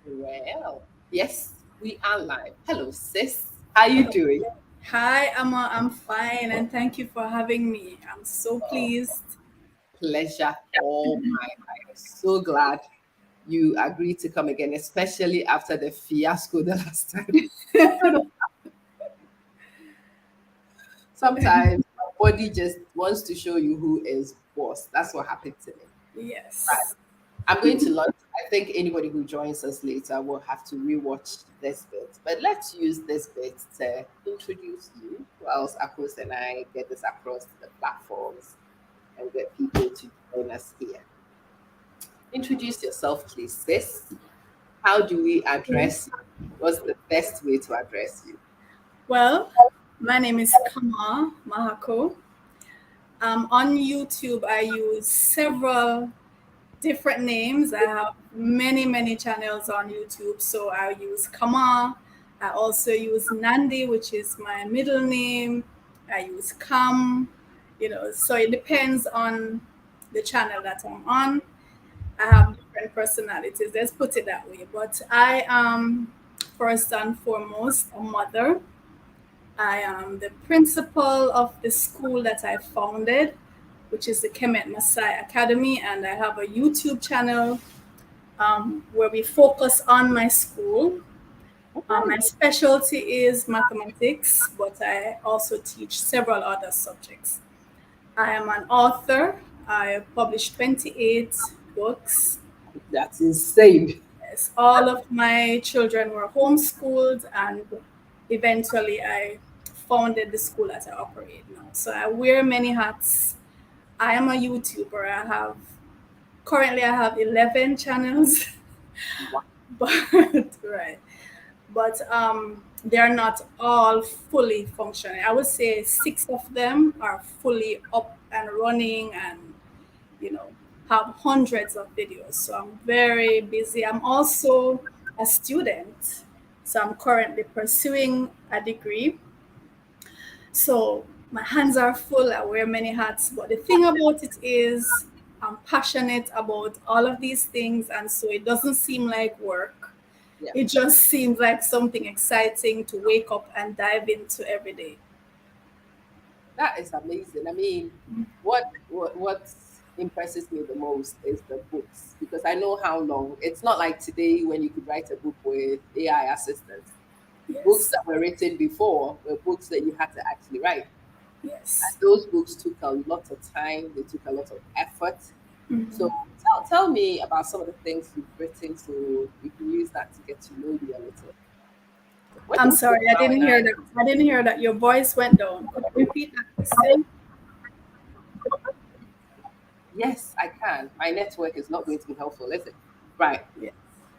Well, yes, we are live. Hello, sis. How you doing? Hi, Emma. I'm fine, and thank you for having me. I'm so Oh, pleased. pleasure all mine. I am so glad you agreed to come again, especially after the fiasco the last time. Sometimes my body just wants to show you who is boss. That's what happened to me. Right. Yes. I'm going to launch. I think anybody who joins us later will have to rewatch this bit. But let's use this bit to introduce you, whilst Akos and I get this across to the platforms and get people to join us here. Introduce yourself, please, sis. How do we address you? What's the best way to address you? Well, my name is Kamau Mahakoe. On YouTube, I use several different names. I have many channels on YouTube. So I use Kama. I also use Nandi, which is my middle name. I use Kam. So it depends on the channel that I'm on. I have different personalities. Let's put it that way. But I am first and foremost a mother. I am the principal of the school that I founded, which is the Kemet Maasai Academy, and I have a YouTube channel where we focus on my school. My Okay. specialty is mathematics, but I also teach several other subjects. I am an author. I published 28 books. That's insane. Yes, all of my children were homeschooled, and eventually I founded the school that I operate now. So I wear many hats. I am a YouTuber. I have 11 channels, Wow. but right, but they're not all fully functioning. I would say 6 of them are fully up and running, and you know have hundreds of videos. So I'm very busy. I'm also a student, so I'm currently pursuing a degree. So my hands are full. I wear many hats, but the thing about it is I'm passionate about all of these things, and so it doesn't seem like work. Yeah. It just seems like something exciting to wake up and dive into every day. That is amazing. I mean, what impresses me the most is the books because I know how long. It's not like today when you could write a book with AI assistance. Books Yes, that were written before were books that you had to actually write. And yes. those books took a lot of time, they took a lot of effort. So tell me about some of the things you've written so we can use that to get to know you a little. When I'm book sorry, I now didn't and hear I that. I didn't hear that your voice went down. Could you repeat that question? yes, I can. My network is not going to be helpful, is it? Right. Yeah.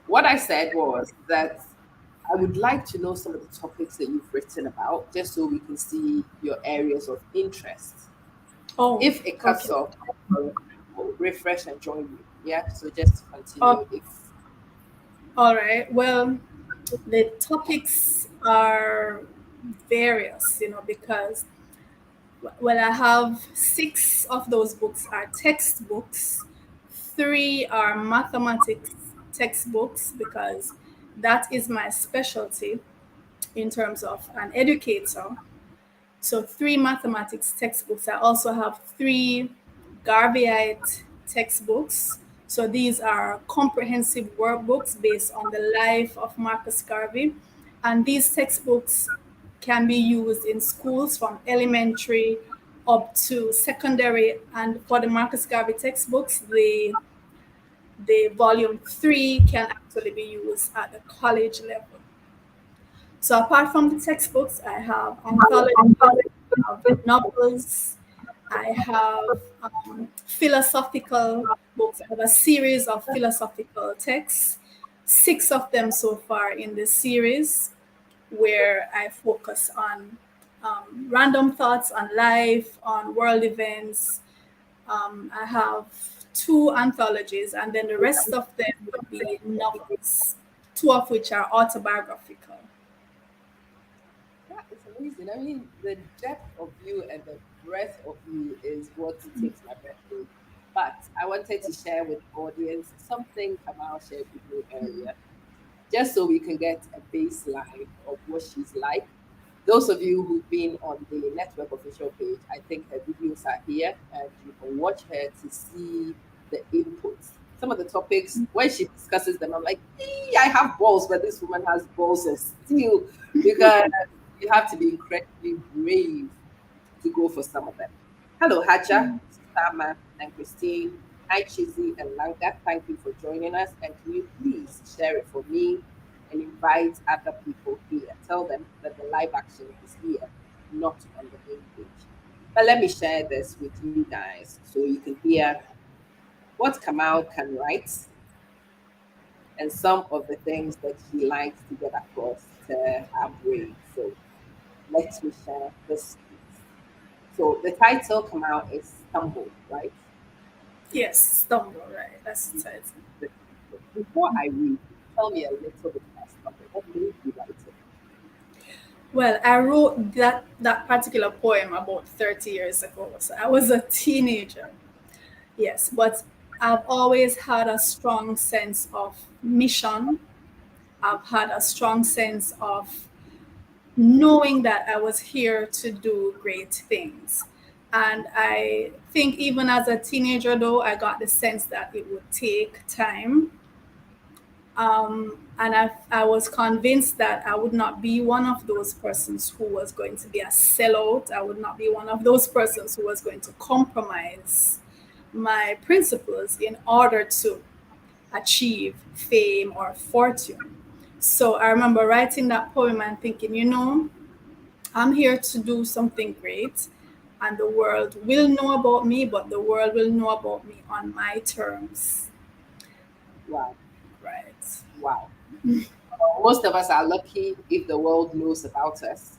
What I said was that I would like to know some of the topics that you've written about, just so we can see your areas of interest. Oh, If it cuts okay. off, we'll refresh and join you. Yeah. So just Oh, continue. If all right. Well, the topics are various, because I have 6 of those books are textbooks, 3 are mathematics textbooks because that is my specialty in terms of an educator. So 3 mathematics textbooks. I also have 3 Garveyite textbooks. So these are comprehensive workbooks based on the life of Marcus Garvey. And these textbooks can be used in schools from elementary up to secondary. And for the Marcus Garvey textbooks, the volume 3 can actually be used at the college level. So apart from the textbooks, I have anthologies, I have novels, I have philosophical books. I have a series of philosophical texts, 6 of them so far in this series, where I focus on random thoughts on life, on world events. I have 2 anthologies, and then the rest of them would be novels, 2 of which are autobiographical. that is amazing. I mean, the depth of you and the breadth of you is what takes my breath away. But I wanted to share with the audience something Kamal shared with me earlier. just so we can get a baseline of what she's like. Those of you who've been on the network official page, I think her videos are here and you can watch her to see the inputs. Some of the topics, when she discusses them, I'm like, I have balls, but this woman has balls of steel because you have to be incredibly brave to go for some of them. Hello, Haja, Sama, and Christine. Hi, Chizzy and Langa. Thank you for joining us. And can you please share it for me and invite other people here? Tell them that the live action is here, not on the main page. But let me share this with you guys so you can hear what Kamau can write and some of the things that he likes to get across to our brain. So let me share this piece. So the title come out is Stumble, right? Yes, stumble, right? That's the title. Before I read, tell me a little bit about Stumble. What made you write it? Well, I wrote that particular poem about 30 years ago. So I was a teenager. Yes, but I've always had a strong sense of mission. I've had a strong sense of knowing that I was here to do great things. And I think even as a teenager, though, I got the sense that it would take time. And I was convinced that I would not be one of those persons who was going to be a sellout. I would not be one of those persons who was going to compromise my principles in order to achieve fame or fortune. So I remember writing that poem and thinking, I'm here to do something great, and the world will know about me, but the world will know about me on my terms. Wow, Right. wow. Most of us are lucky if the world knows about us.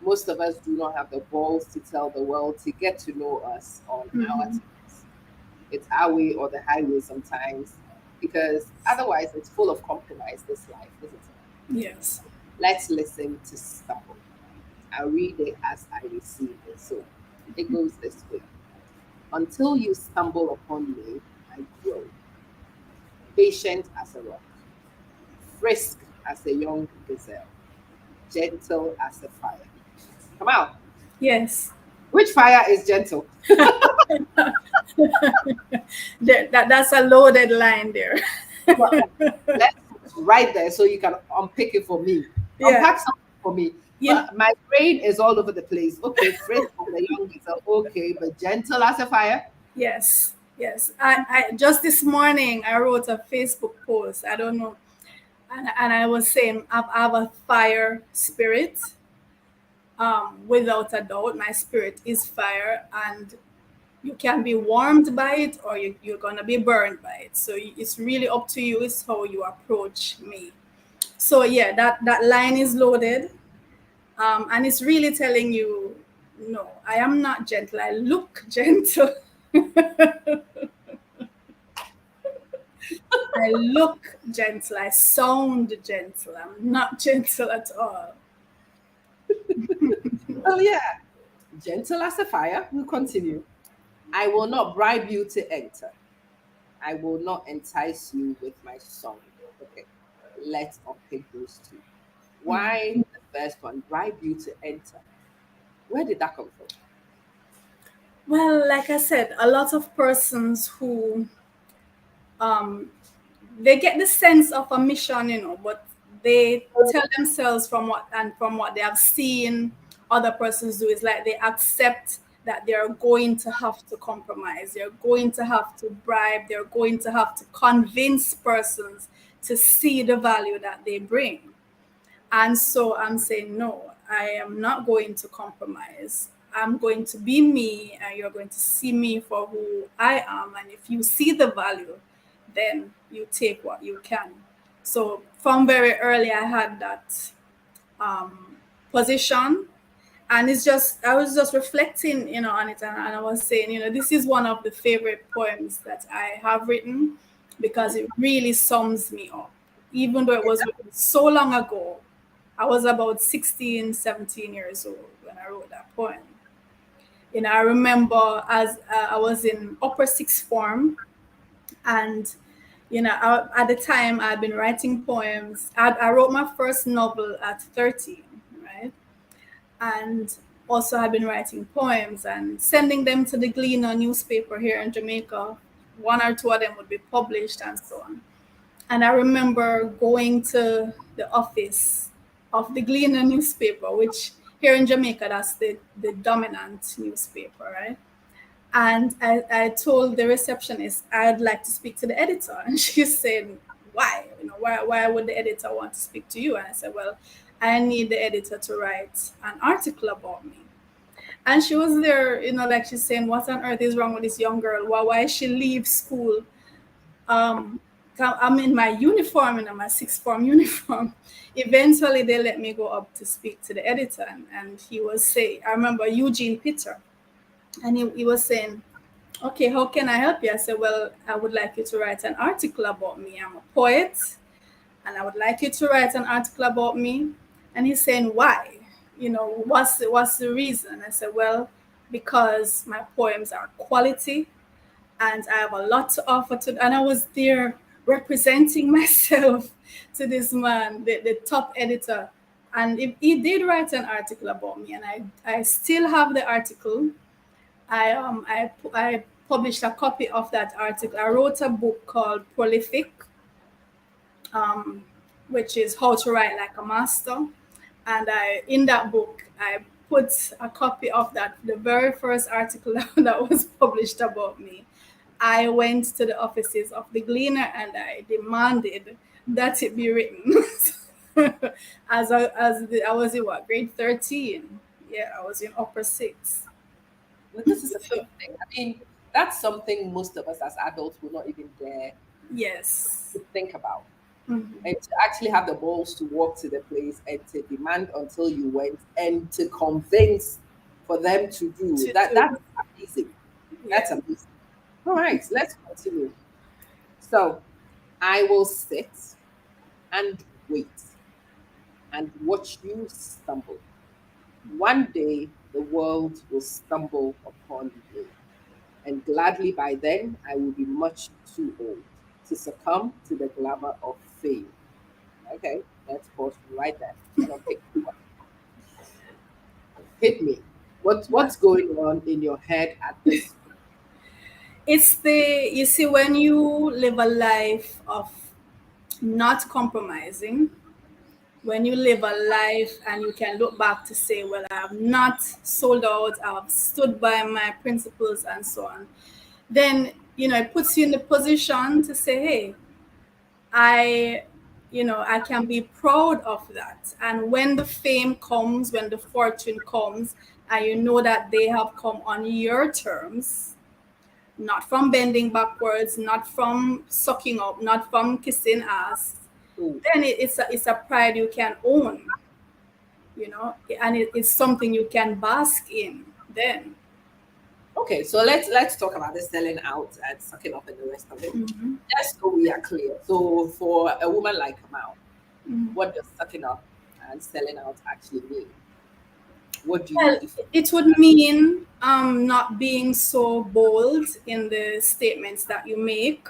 Most of us do not have the balls to tell the world to get to know us on our Mhm. terms. It's our way or the highway sometimes, because otherwise it's full of compromise, this life, isn't it? Yes. Let's listen to Stumble. I'll read it as I receive it. So it goes this way. Until you stumble upon me, I grow, patient as a rock, frisk as a young gazelle, gentle as a fire. Come out. Yes. Which fire is gentle? That's a loaded line there. Well, let's right there so you can unpick it for me. Yeah. Unpack something for me. You, But my brain is all over the place. Okay, frisk as a young gazelle. Okay, but gentle as a fire. yes. Yes. I just this morning I wrote a Facebook post. I don't know. And I was saying I have a fire spirit. Without a doubt, my spirit is fire, and you can be warmed by it or you're gonna be burned by it. So it's really up to you. It's how you approach me. So yeah, that line is loaded, and it's really telling you, no, I am not gentle. I look gentle. I look gentle. I sound gentle. I'm not gentle at all. Well, yeah. Gentle as a fire. We'll continue. I will not bribe you to enter. I will not entice you with my song. Okay, let's unpick those two. Why the first one, bribe you to enter? Where did that come from? Well, like I said, a lot of persons who um, they get the sense of a mission, but they tell themselves from what they have seen other persons do is like they accept that they're going to have to compromise, they're going to have to bribe, they're going to have to convince persons to see the value that they bring. And so I'm saying, no, I am not going to compromise. I'm going to be me, and you're going to see me for who I am. And if you see the value, then you take what you can. So from very early, I had that um, position. And I was just reflecting, on it. And I was saying, this is one of the favorite poems that I have written because it really sums me up. Even though it was written so long ago, I was about 16, 17 years old when I wrote that poem. I remember as I was in upper sixth form, and At the time I'd been writing poems. I wrote my first novel at 13, right? And also had been writing poems and sending them to the Gleaner newspaper here in Jamaica. One or two of them would be published and so on. And I remember going to the office of the Gleaner newspaper, which here in Jamaica, that's the dominant newspaper, right? And I told the receptionist I'd like to speak to the editor. And she said, why? Why would the editor want to speak to you? And I said, well, I need the editor to write an article about me. And she was there, like she's saying, what on earth is wrong with this young girl? Why she leave school? um I'm in my uniform, in my sixth form uniform. Eventually they let me go up to speak to the editor, and he was saying, I remember Eugene Peter, and he was saying, okay, how can I help you? I said, well, I would like you to write an article about me. I'm a poet, and I would like you to write an article about me. And he's saying, why? What's the reason? I said, well, because my poems are quality and I have a lot to offer to. And I was there representing myself to this man, the top editor. And he did write an article about me, and I still have the article. I published a copy of that article. I wrote a book called Prolific, which is how to write like a master. And in that book, I put a copy of the very first article that was published about me. I went to the offices of the Gleaner and I demanded that it be written. I was in what, grade 13? Yeah, I was in upper six. Well, this is a good thing. I mean, that's something most of us as adults will not even dare Yes. to think about. Mhm. And to actually have the balls to walk to the place and to demand until you went and to convince for them to do To that. That's do. amazing. That's Yeah. amazing. All right, let's continue. So I will sit and wait and watch you stumble. One day the world will stumble upon me, and gladly by then I will be much too old to succumb to the glamour of fame. Okay, let's pause right there. I don't pick one. Hit me. What's going on in your head at this? It's you see, when you live a life of not compromising, when you live a life and you can look back to say, well, I have not sold out, I've stood by my principles and so on, then, it puts you in the position to say, hey, I, I can be proud of that. And when the fame comes, when the fortune comes, and you know that they have come on your terms, not from bending backwards, not from sucking up, not from kissing ass, Ooh, then it's a pride you can own, and it's something you can bask in then. okay, so let's talk about the selling out and sucking up and the rest of it. Mhm. Just so we are clear. So for a woman like Kamau, Mhm. what does sucking up and selling out actually mean? What do you Well, define it would as? mean not being so bold in the statements that you make.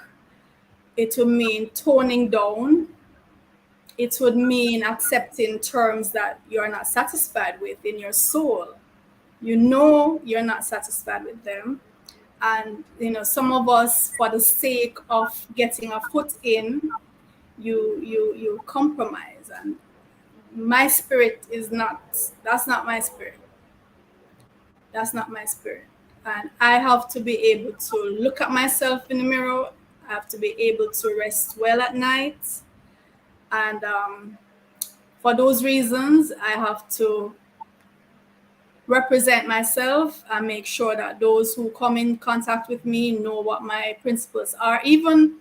It would mean toning down. It would mean accepting terms that you're not satisfied with in your soul. You're not satisfied with them. And some of us, for the sake of getting a foot in, you compromise. And my spirit is not, that's not my spirit. That's not my spirit. And I have to be able to look at myself in the mirror. I have to be able to rest well at night. And for those reasons, I have to represent myself and make sure that those who come in contact with me know what my principles are. Even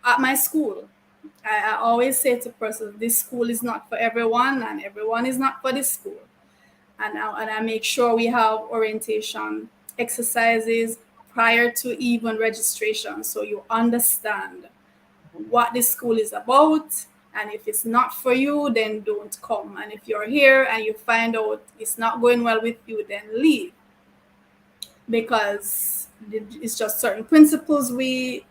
at my school, I always say to persons, this school is not for everyone, and everyone is not for this school. And I make sure we have orientation exercises prior to even registration, so you understand what this school is about. And if it's not for you, then don't come. And if you're here and you find out it's not going well with you, then leave, because it's just certain principles we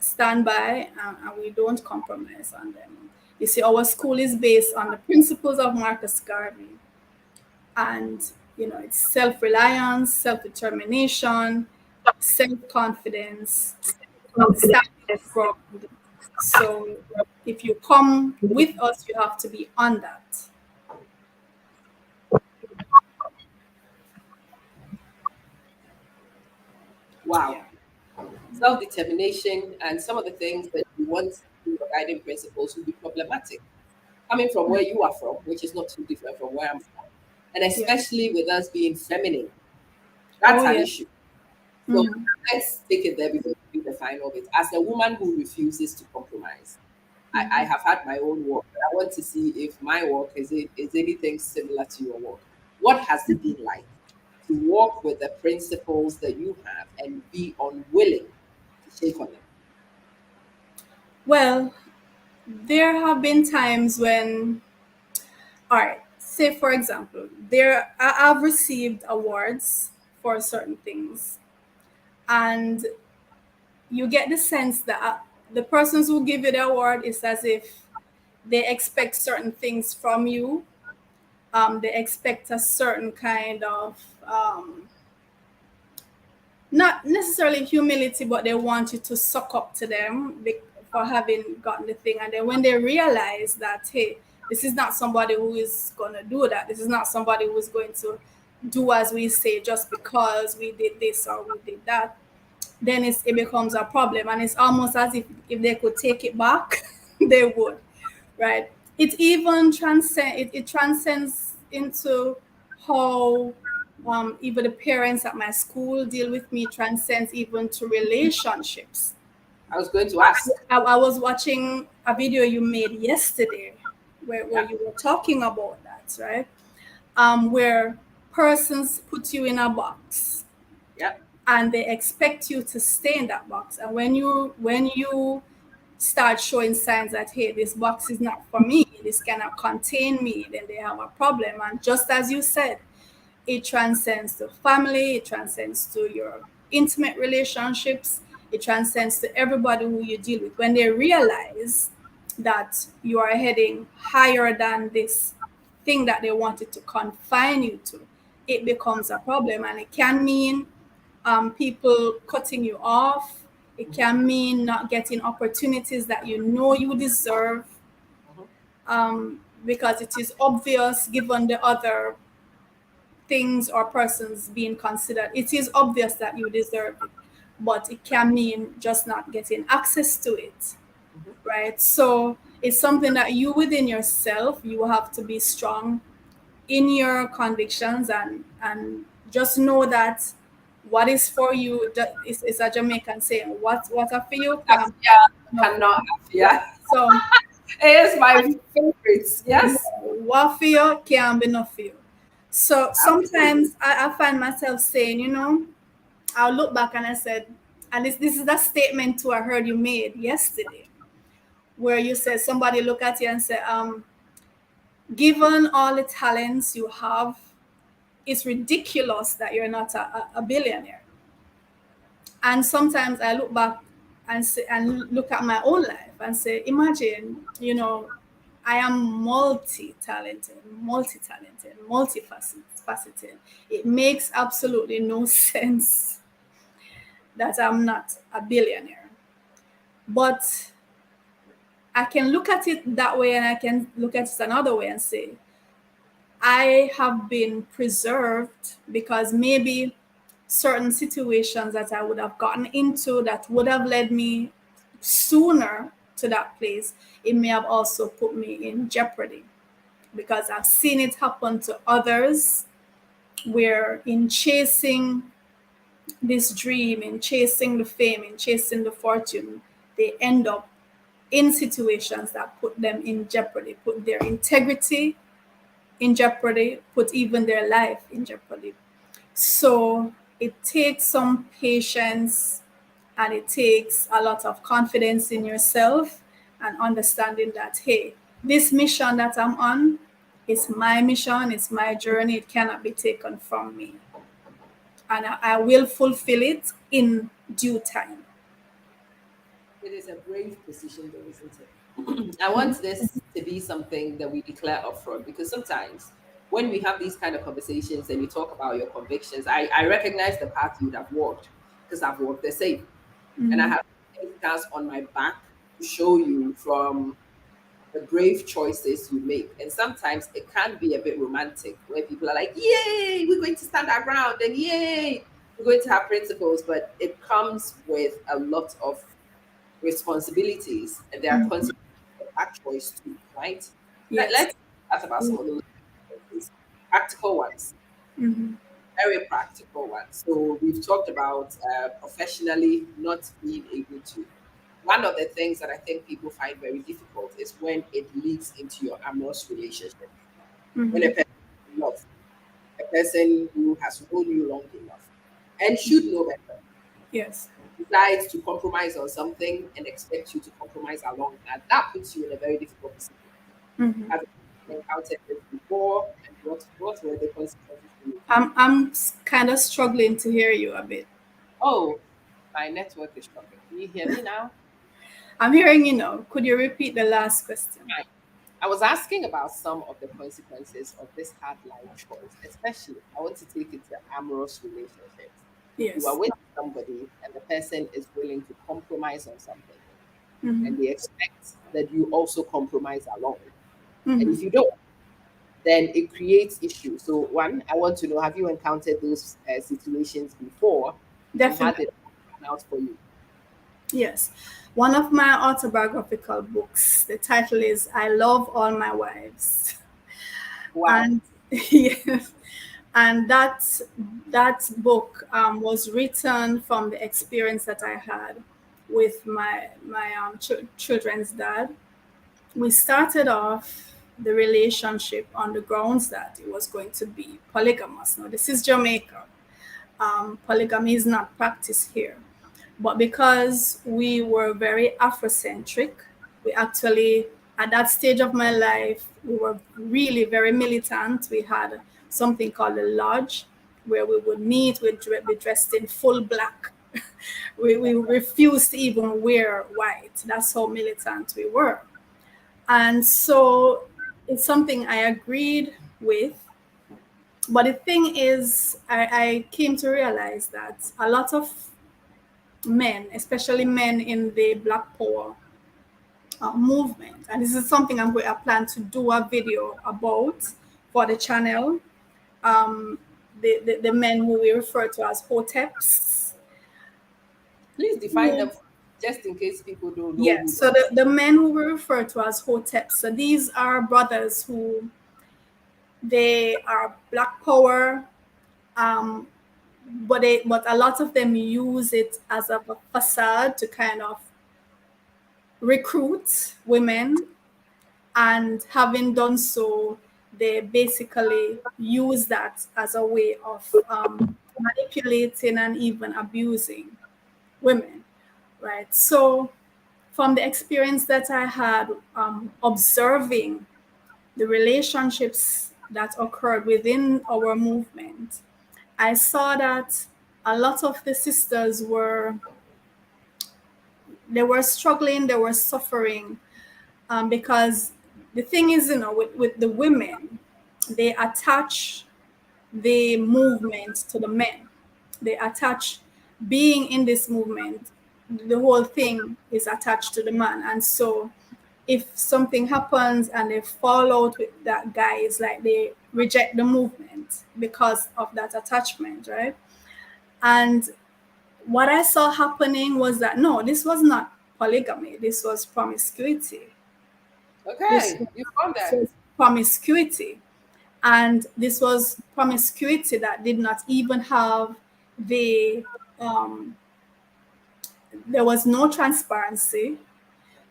stand by, and we don't compromise on them. You see, our school is based on the principles of Marcus Garvey, and it's self-reliance, self-determination, self-confidence, standing ground. So if you come with us, you have to be on that. Wow. Yeah. Self-determination and some of the things that you want to be your guiding principles will be problematic. Coming from where you are from, which is not too different from where I'm from, and Yeah. especially with us being feminine, Oh that's an yeah. issue. So Mhm. let's take it there before we do the final bit. As a woman who refuses to compromise, I Mhm. have had my own work, but I want to see if my work is anything similar to your work. What has it been like to walk with the principles that you have and be unwilling to shake on them? Well, there have been times when, all right, say for example, I've received awards for certain things, and you get the sense that the persons who give you the award is as if they expect certain things from you. They expect a certain kind of not necessarily humility, but they want you to suck up to them for having gotten the thing. And then when they realize that, hey, this is not somebody who is going to do that, this is not somebody who is going to do as we say just because we did this or we did that, then it becomes a problem. And it's almost as if they could take it back, they would, right? It even it transcends into how even the parents at my school deal with me, transcends even to relationships. I was going to ask. I was watching a video you made yesterday where Yeah, you were talking about that, right? Where persons put you in a box yeah. and they expect you to stay in that box. And when you start showing signs that, hey, this box is not for me, this cannot contain me, then they have a problem. And just as you said, it transcends to family, it transcends to your intimate relationships, it transcends to everybody who you deal with. When they realize that you are heading higher than this thing that they wanted to confine you to, it becomes a problem. And it can mean people cutting you off. It Mhm, can mean not getting opportunities that you know you deserve, mhm. because it is obvious, given the other things or persons being considered. It is obvious that you deserve it, but it can mean just not getting access to it, right? So it's something that you within yourself, you have to be strong in your convictions, and just know that what is for you is a Jamaican saying. What are for you can Yeah, not for cannot you. have. Right. Yeah, So it is my favorite. Yes, what for you can be not for you. So absolutely. sometimes I find myself saying, I'll look back and I said, and this is that statement too I heard you made yesterday, where you said somebody look at you and say, given all the talents you have, it's ridiculous that you're not a billionaire. And sometimes I look back and say, and look at my own life and say, imagine, I am multi-talented, multifaceted. It makes absolutely no sense that I'm not a billionaire. But I can look at it that way, and I can look at it another way and say, I have been preserved because maybe certain situations that I would have gotten into that would have led me sooner to that place, it may have also put me in jeopardy, because I've seen it happen to others where, in chasing this dream, in chasing the fame, in chasing the fortune, they end up in situations that put them in jeopardy, put their integrity in jeopardy, put even their life in jeopardy. So it takes some patience, and it takes a lot of confidence in yourself, and understanding that, hey, this mission that I'm on is my mission, it's my journey, it cannot be taken from me. And I will fulfill it in due time. It is a brave position, though, isn't it? I want this to be something that we declare upfront because sometimes when we have these kind of conversations and you talk about your convictions, I recognize the path you'd have walked because I've walked the same. And I Mm-hmm. have scars on my back to show you from the brave choices you make. And sometimes it can be a bit romantic where people are like, yay, we're going to stand our ground and yay, we're going to have principles. But it comes with a lot of responsibilities and there are Mm-hmm. consequences for that choice too, right? Yes. Let's talk about some of those consequences. Practical ones, Mm-hmm. very practical ones. So we've talked about professionally not being able to. One of the things that I think people find very difficult is when it leads into your amorous relationship. When a Mm-hmm. person you love, a person who has known you long enough and should know better, Yes. decides to compromise on something and expect you to compromise along that puts you in a very difficult position. Mm-hmm. Have you encountered this before and what were the consequences for you? I'm kind of struggling to hear you a bit. Oh, my network is struggling. Can you hear me now? I'm hearing you now. Could you repeat the last question? Fine. I was asking about some of the consequences of this hard life choice, especially I want to take it to amorous relationships. You are Yes. with somebody and the person is willing to compromise on something Mm-hmm. and they expect that you also compromise along. And Mm-hmm. if you don't, then it creates issues. So, one, I want to know have you encountered those situations before and how did Definitely. it turn out for you? Yes. One of my autobiographical books, the title is I Love All My Wives. Wow. And yes, and that book was written from the experience that I had with my children's dad. We started off the relationship on the grounds that it was going to be polygamous. Now, this is Jamaica. Polygamy is not practiced here. But because we were very Afrocentric, we actually, at that stage of my life, we were really very militant. We had something called a lodge where we would meet, we'd be dressed in full black. We refused to even wear white. That's how militant we were. And so it's something I agreed with. But the thing is, I came to realize that a lot of men, especially men in the Black Power movement, and this is something I plan to do a video about for the channel. Um, the men who we refer to as hoteps. Please define them just in case people don't know Yes, who so those. the men who we refer to as hoteps. So these are brothers who they are Black Power, um, but a lot of them use it as a facade to kind of recruit women, and having done so, they basically use that as a way of manipulating and even abusing women, right? So from the experience that I had observing the relationships that occurred within our movement, I saw that a lot of the sisters were they were struggling, they were suffering, because the thing is, with the women, they attach the movement to the men. They attach being in this movement. The whole thing is attached to the man, and so if something happens and they fall out with that guy, it's like they reject the movement because of that attachment, right? And what I saw happening was that no, this was not polygamy. This was promiscuity. This Okay, you found this that. was promiscuity. And this was promiscuity that did not even have the, um, there was no transparency.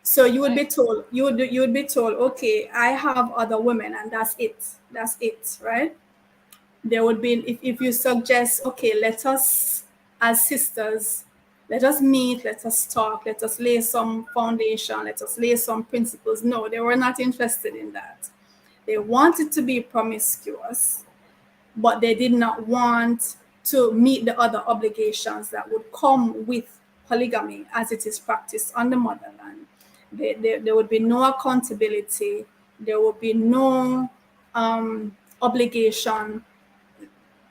So you would Right. be told, you would be told, okay, I have other women and that's it, right? There would be, if you suggest, okay, let us as sisters, let us meet, let us talk, let us lay some foundation, let us lay some principles. No, they were not interested in that. They wanted to be promiscuous, but they did not want to meet the other obligations that would come with polygamy as it is practiced on the motherland. There would be no accountability. There would be no obligation.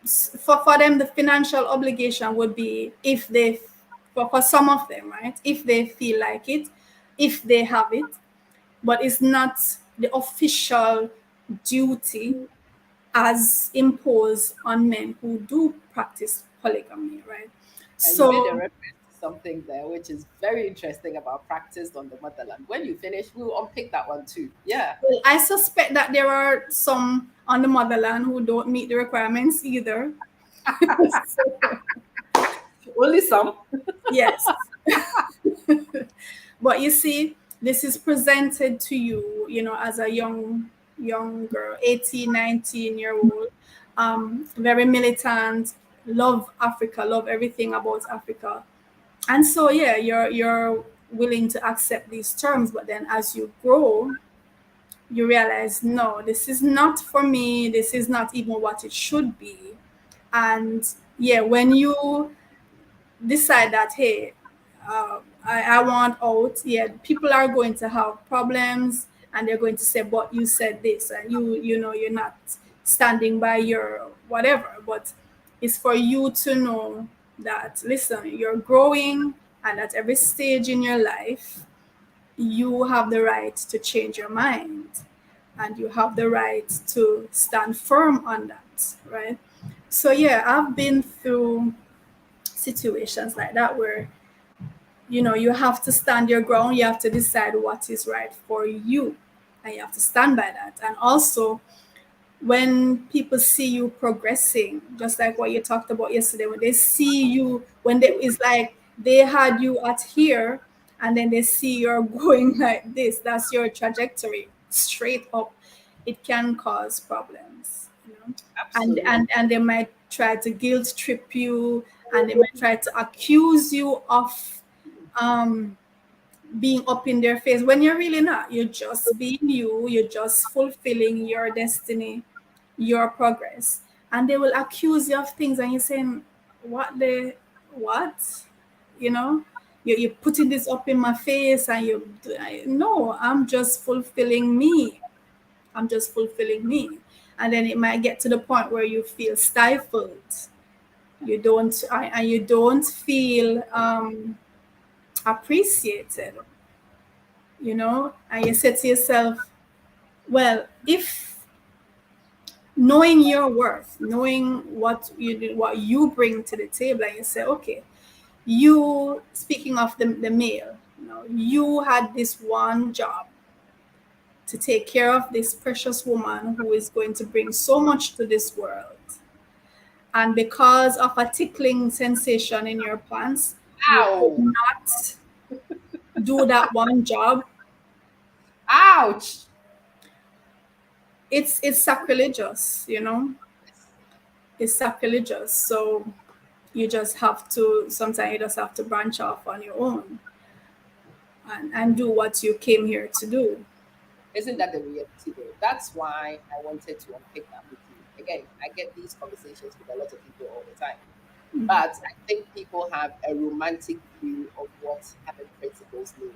For them, the financial obligation would be if they, for some of them, right? If they feel like it, if they have it, but it's not the official duty as imposed on men who do practice polygamy, right? And you made a So reference to something there, which is very interesting about practice on the motherland. When you finish, we'll unpick that one too. Yeah. well, I suspect that there are some on the motherland who don't meet the requirements either. So, Only some. yes. But you see, this is presented to you, as a young girl, 18, 19-year old, very militant, love Africa, love everything about Africa. And so yeah, you're willing to accept these terms, but then as you grow, you realize, no, this is not for me, this is not even what it should be. And yeah, when you decide that, hey, I want out, yeah, people are going to have problems, and they're going to say, but you said this, and you're not standing by your whatever. But it's for you to know that, listen, you're growing, and at every stage in your life, you have the right to change your mind, and you have the right to stand firm on that, right? So yeah, I've been through situations like that where you have to stand your ground, you have to decide what is right for you, and you have to stand by that. And also, when people see you progressing, just like what you talked about yesterday, when they see you, when they, it's like they had you at here, and then they see you're going like this, that's your trajectory straight up, it can cause problems. and Absolutely. and and they might try to guilt trip you, and they might try to accuse you of um being up in their face when you're really not. You're just being you, you're just fulfilling your destiny, your progress. And they will accuse you of things, and you're saying, what? You know, you're putting this up in my face, and no, I'm just fulfilling me. I'm just fulfilling me. And then it might get to the point where you feel stifled. And you don't feel appreciated, and you say to yourself, well, if knowing your worth, knowing what you bring to the table, and you say, okay, you, speaking of the male, you had this one job to take care of this precious woman who is going to bring so much to this world, and because of a tickling sensation in your pants, you could Ow. not do that one job. Ouch. It's sacrilegious. It's sacrilegious. So sometimes you just have to branch off on your own, and do what you came here to do. Isn't that the reality though? That's why I wanted to unpick that with you. Again, I get these conversations with a lot of people all the time. But I think people have a romantic view of what having principles mean.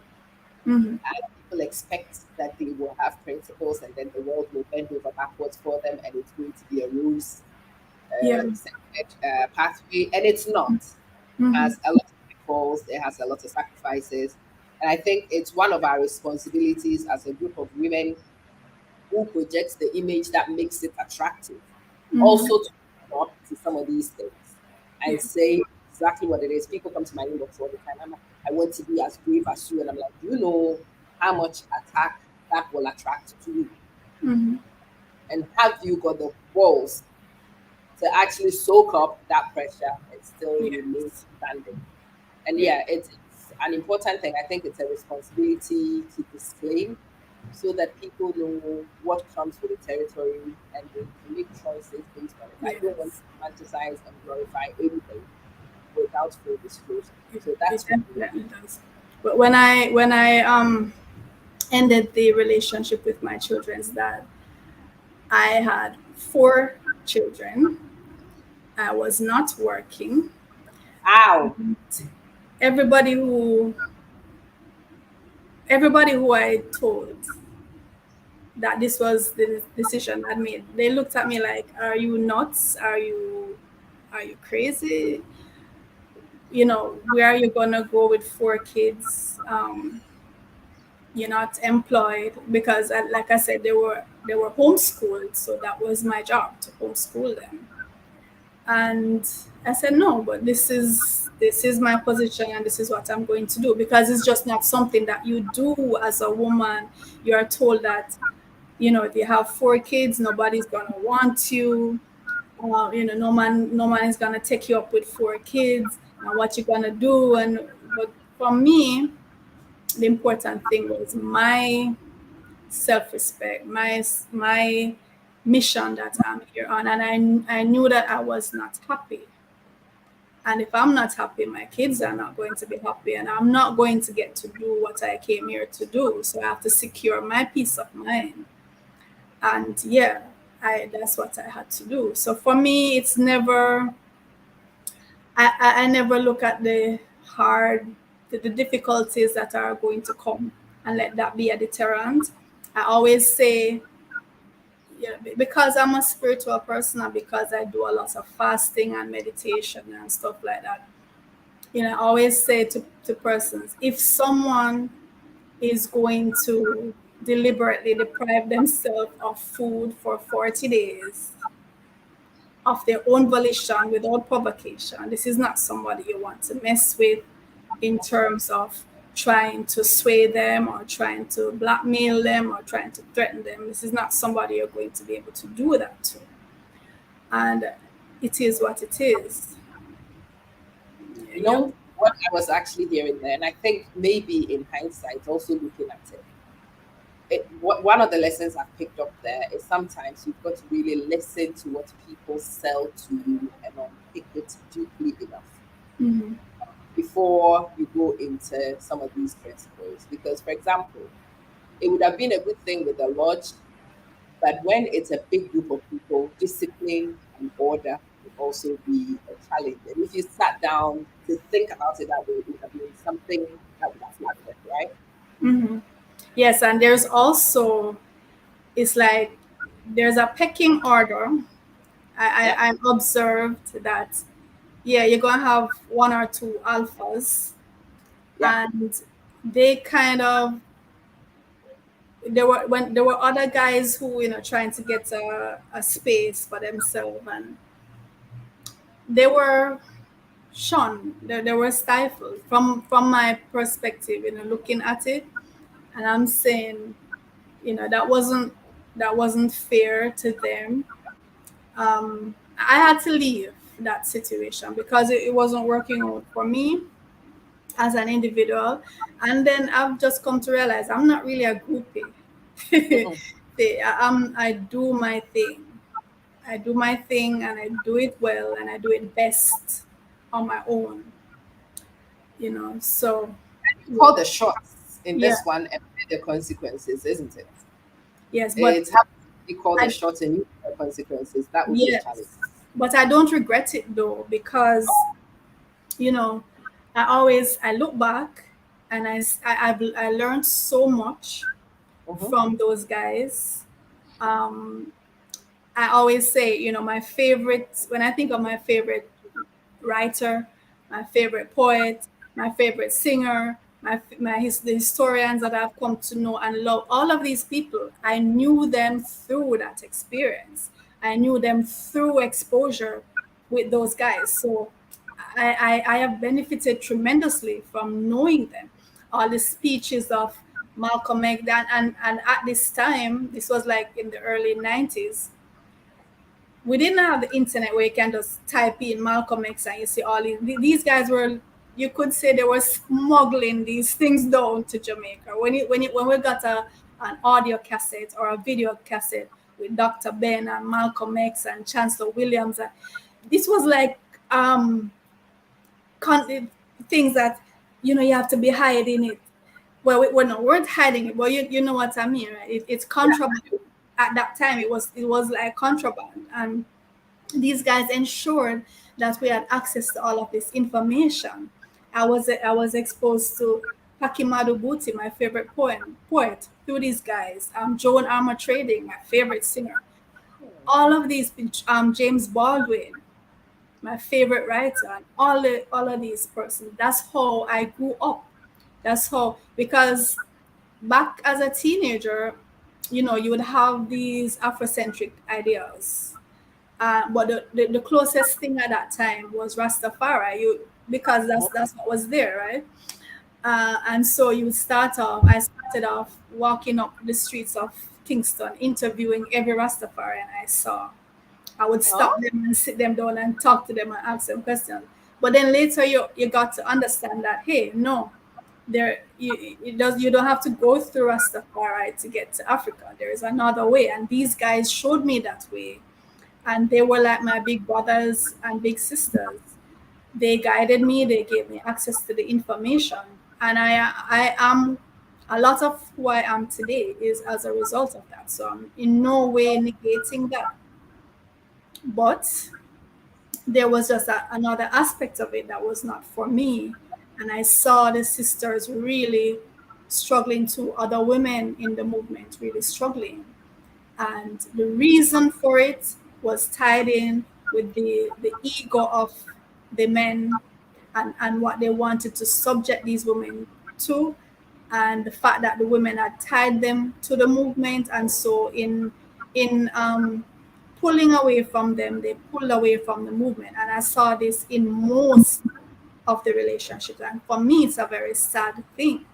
Mm-hmm. And people expect that they will have principles and then the world will bend over backwards for them and it's going to be a rules Yeah. pathway. And it's not. It Mm-hmm. has a lot of pitfalls, it has a lot of sacrifices. And I think it's one of our responsibilities as a group of women who projects the image that makes it attractive. Mm-hmm. Also to come up to some of these things and Yeah. say exactly what it is. People come to my inbox all the time. I want to be as brave as you. And I'm like, do you know how much attack that will attract to you? Mm-hmm. And have you got the balls to actually soak up that pressure and still remain Yes. standing? And Yeah. yeah, it's an important thing. I think it's a responsibility to disclaim so that people know what comes with the territory and they can make choices based on it. I don't want Yes. to romanticize and glorify anything without full disclosure. It, So it that's what we definitely does. But when I ended the relationship with my children's dad, I had 4 children. I was not working. ow. everybody who everybody who I told that this was the decision I made, they looked at me like, "Are you nuts? Are you crazy? You know, where are you gonna go with 4 kids? You're not employed." Because, like I said, they were homeschooled, so that was my job to homeschool them. And I said, no, but this is my position, and this is what I'm going to do, because it's just not something that you do as a woman. You are told that, if you have 4 kids, nobody's gonna want you. No man is gonna take you up with 4 kids, and what you're gonna do. But for me, the important thing was my self-respect, my mission that I'm here on, and I knew that I was not happy. And if I'm not happy, my kids are not going to be happy, and I'm not going to get to do what I came here to do. So I have to secure my peace of mind. And yeah, that's what I had to do. So for me, it's never, I never look at the difficulties that are going to come and let that be a deterrent. I always say, yeah, because I'm a spiritual person, and because I do a lot of fasting and meditation and stuff like that, I always say to persons, if someone is going to deliberately deprive themselves of food for 40 days of their own volition without provocation, this is not somebody you want to mess with in terms of trying to sway them or trying to blackmail them or trying to threaten them. This is not somebody you're going to be able to do that to. And it is what it is. You You know what I was actually hearing there, and I think maybe in hindsight, also looking at one of the lessons I've picked up there is sometimes you've got to really listen to what people sell to you and unpick it deeply enough Mhm. before you go into some of these principles. Because, for example, it would have been a good thing with the lodge, but when it's a big group of people, discipline and order would also be a challenge. And if you sat down to think about it that way, it would have been something that would have happened, right? Mhm. Yes, and there's also, it's like there's a pecking order. Yeah, I observed that, yeah, you're gonna have 1 or 2 alphas, yeah. and they kind of, there were other guys who, trying to get a space for themselves, and they were shunned. They were stifled from my perspective, looking at it, and I'm saying, that wasn't fair to them. I had to leave that situation because it wasn't working out for me as an individual. And then I've just come to realize I'm not really a groupie. Mhm. I do my thing. I do my thing, and I do it well, and I do it best on my own. So Call the shots in yeah, this one and bear the consequences, isn't it? yes, but It's having to call the I shots and you bear the consequences. That would be a challenge. yes, but I don't regret it though, because you know I look back, and I learned so much Mhm. from those guys. I always say, my favorite, when I think of my favorite writer, my favorite poet, my favorite singer, the historians that I've come to know and love, all of these people, I knew them through that experience. I knew them through exposure with those guys. So I have benefited tremendously from knowing them. All the speeches of Malcolm X, and at this time, this was like in the early 90s, we didn't have the internet where you can just type in Malcolm X and you see all these guys were, you could say they were smuggling these things down to Jamaica. When we got an audio cassette or a video cassette with Dr. Ben and Malcolm X and Chancellor Williams, and this was like things that you have to be hiding it. Well, we weren't hiding it, but you know what I mean, right? It's contraband. At that time, it was like contraband, and these guys ensured that we had access to all of this information. I was exposed to Kamaudacity, my favorite poet, through these guys. Joan Armour Trading, my favorite singer. All of these, James Baldwin, my favorite writer, and all of these persons. That's how I grew up. That's how, because back as a teenager, you would have these Afrocentric ideas. But the closest thing at that time was Rastafari. Because that's what was there, right? And so you would start off. I started off walking up the streets of Kingston, interviewing every Rastafarian I saw. I would stop Oh, them and sit them down and talk to them and ask them questions. But then later you got to understand that, hey, no, you don't have to go through Rastafari to get to Africa. There is another way, and these guys showed me that way, and they were like my big brothers and big sisters. They guided me. They gave me access to the information, and I am a lot of who I am today is as a result of that. So I'm in no way negating that, but there was just another aspect of it that was not for me. And I saw the sisters really struggling to other women in the movement, really struggling. And the reason for it was tied in with the ego of the men, and what they wanted to subject these women to, and the fact that the women had tied them to the movement. And so in pulling away from them, they pulled away from the movement. And I saw this in most of the relationships. And for me, it's a very sad thing.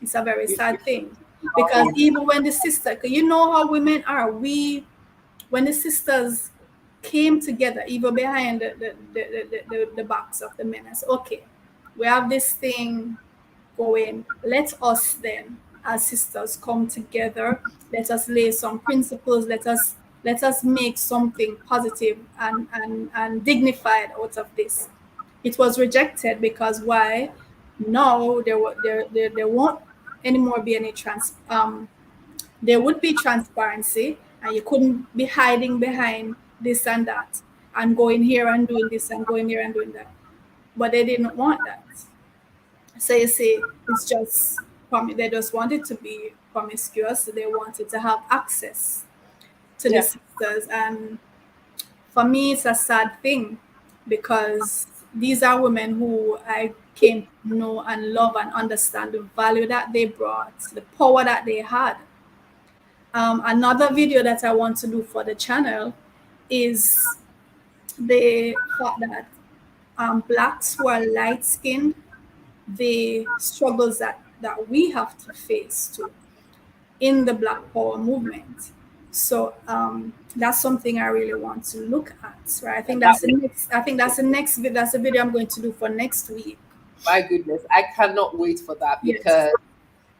It's a very you sad thing. Because even when the sister, 'cause you know how women are, when the sisters came together, even behind the backs of the men, I said, okay, we have this thing going. Let us then, as sisters, come together. Let us lay some principles. Let us make something positive and dignified out of this. It was rejected because why? No, there won't anymore be any there would be transparency, and you couldn't be hiding behind this and that and going here and doing this and going here and doing that. But they didn't want that. So you see, it's just they just wanted to be promiscuous. They wanted to have access to the yeah. sisters. And for me, it's a sad thing, because these are women who I came to know and love and understand the value that they brought, the power that they had. Another video that I want to do for the channel is the fact that blacks who are light skinned, the struggles that we have to face too in the Black Power movement. So that's something I really want to look at. Right? I think That that's the next. I think that's the next. That's a video I'm going to do for next week. My goodness, I cannot wait for that Yes. because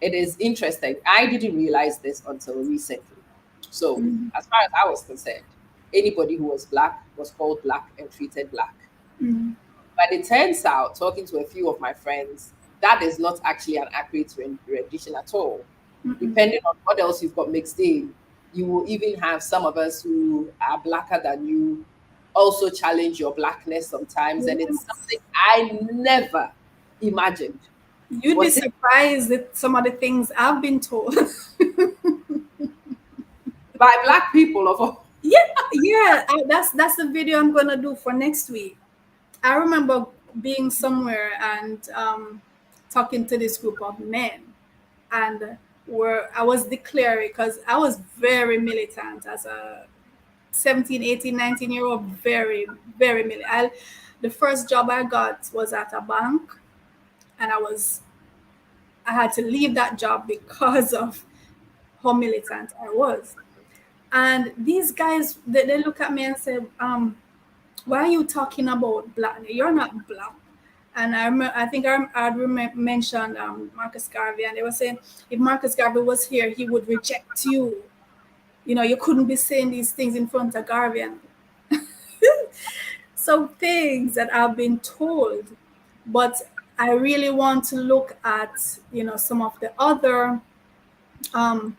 it is interesting. I didn't realize this until recently. So, Mhm. as far as I was concerned, anybody who was black was called black and treated black. Mhm. But it turns out, talking to a few of my friends, that is not actually an accurate rendition at all. Mhm. Depending on what else you've got mixed in, you will even have some of us who are blacker than you also challenge your blackness sometimes. And it's Yes. something I never imagined. You'd be Was it surprised at some of the things I've been told. by black people of all? Yeah, yeah. That's the video I'm gonna do for next week. I remember being somewhere and talking to this group of men, and where I was declaring, because I was very militant as a 17, 18, 19 year old, very, very militant. The first job I got was at a bank, and I had to leave that job because of how militant I was. And these guys, they look at me and say, why are you talking about black? You're not black. And I think mentioned Marcus Garvey, and they were saying if Marcus Garvey was here, he would reject you. You couldn't be saying these things in front of Garvey. And some things that I've been told, but I really want to look at some of the other um,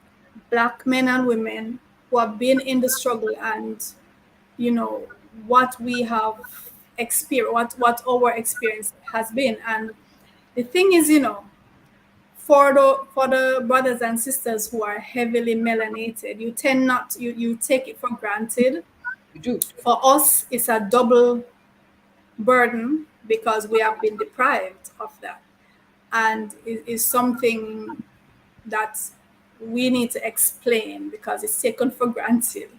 black men and women who have been in the struggle, and you know what we have experience, what our experience has been. And the thing is, for the brothers and sisters who are heavily melanated, you tend not you take it for granted. You do. For us, it's a double burden because we have been deprived of that, and it is something that we need to explain because it's taken for granted.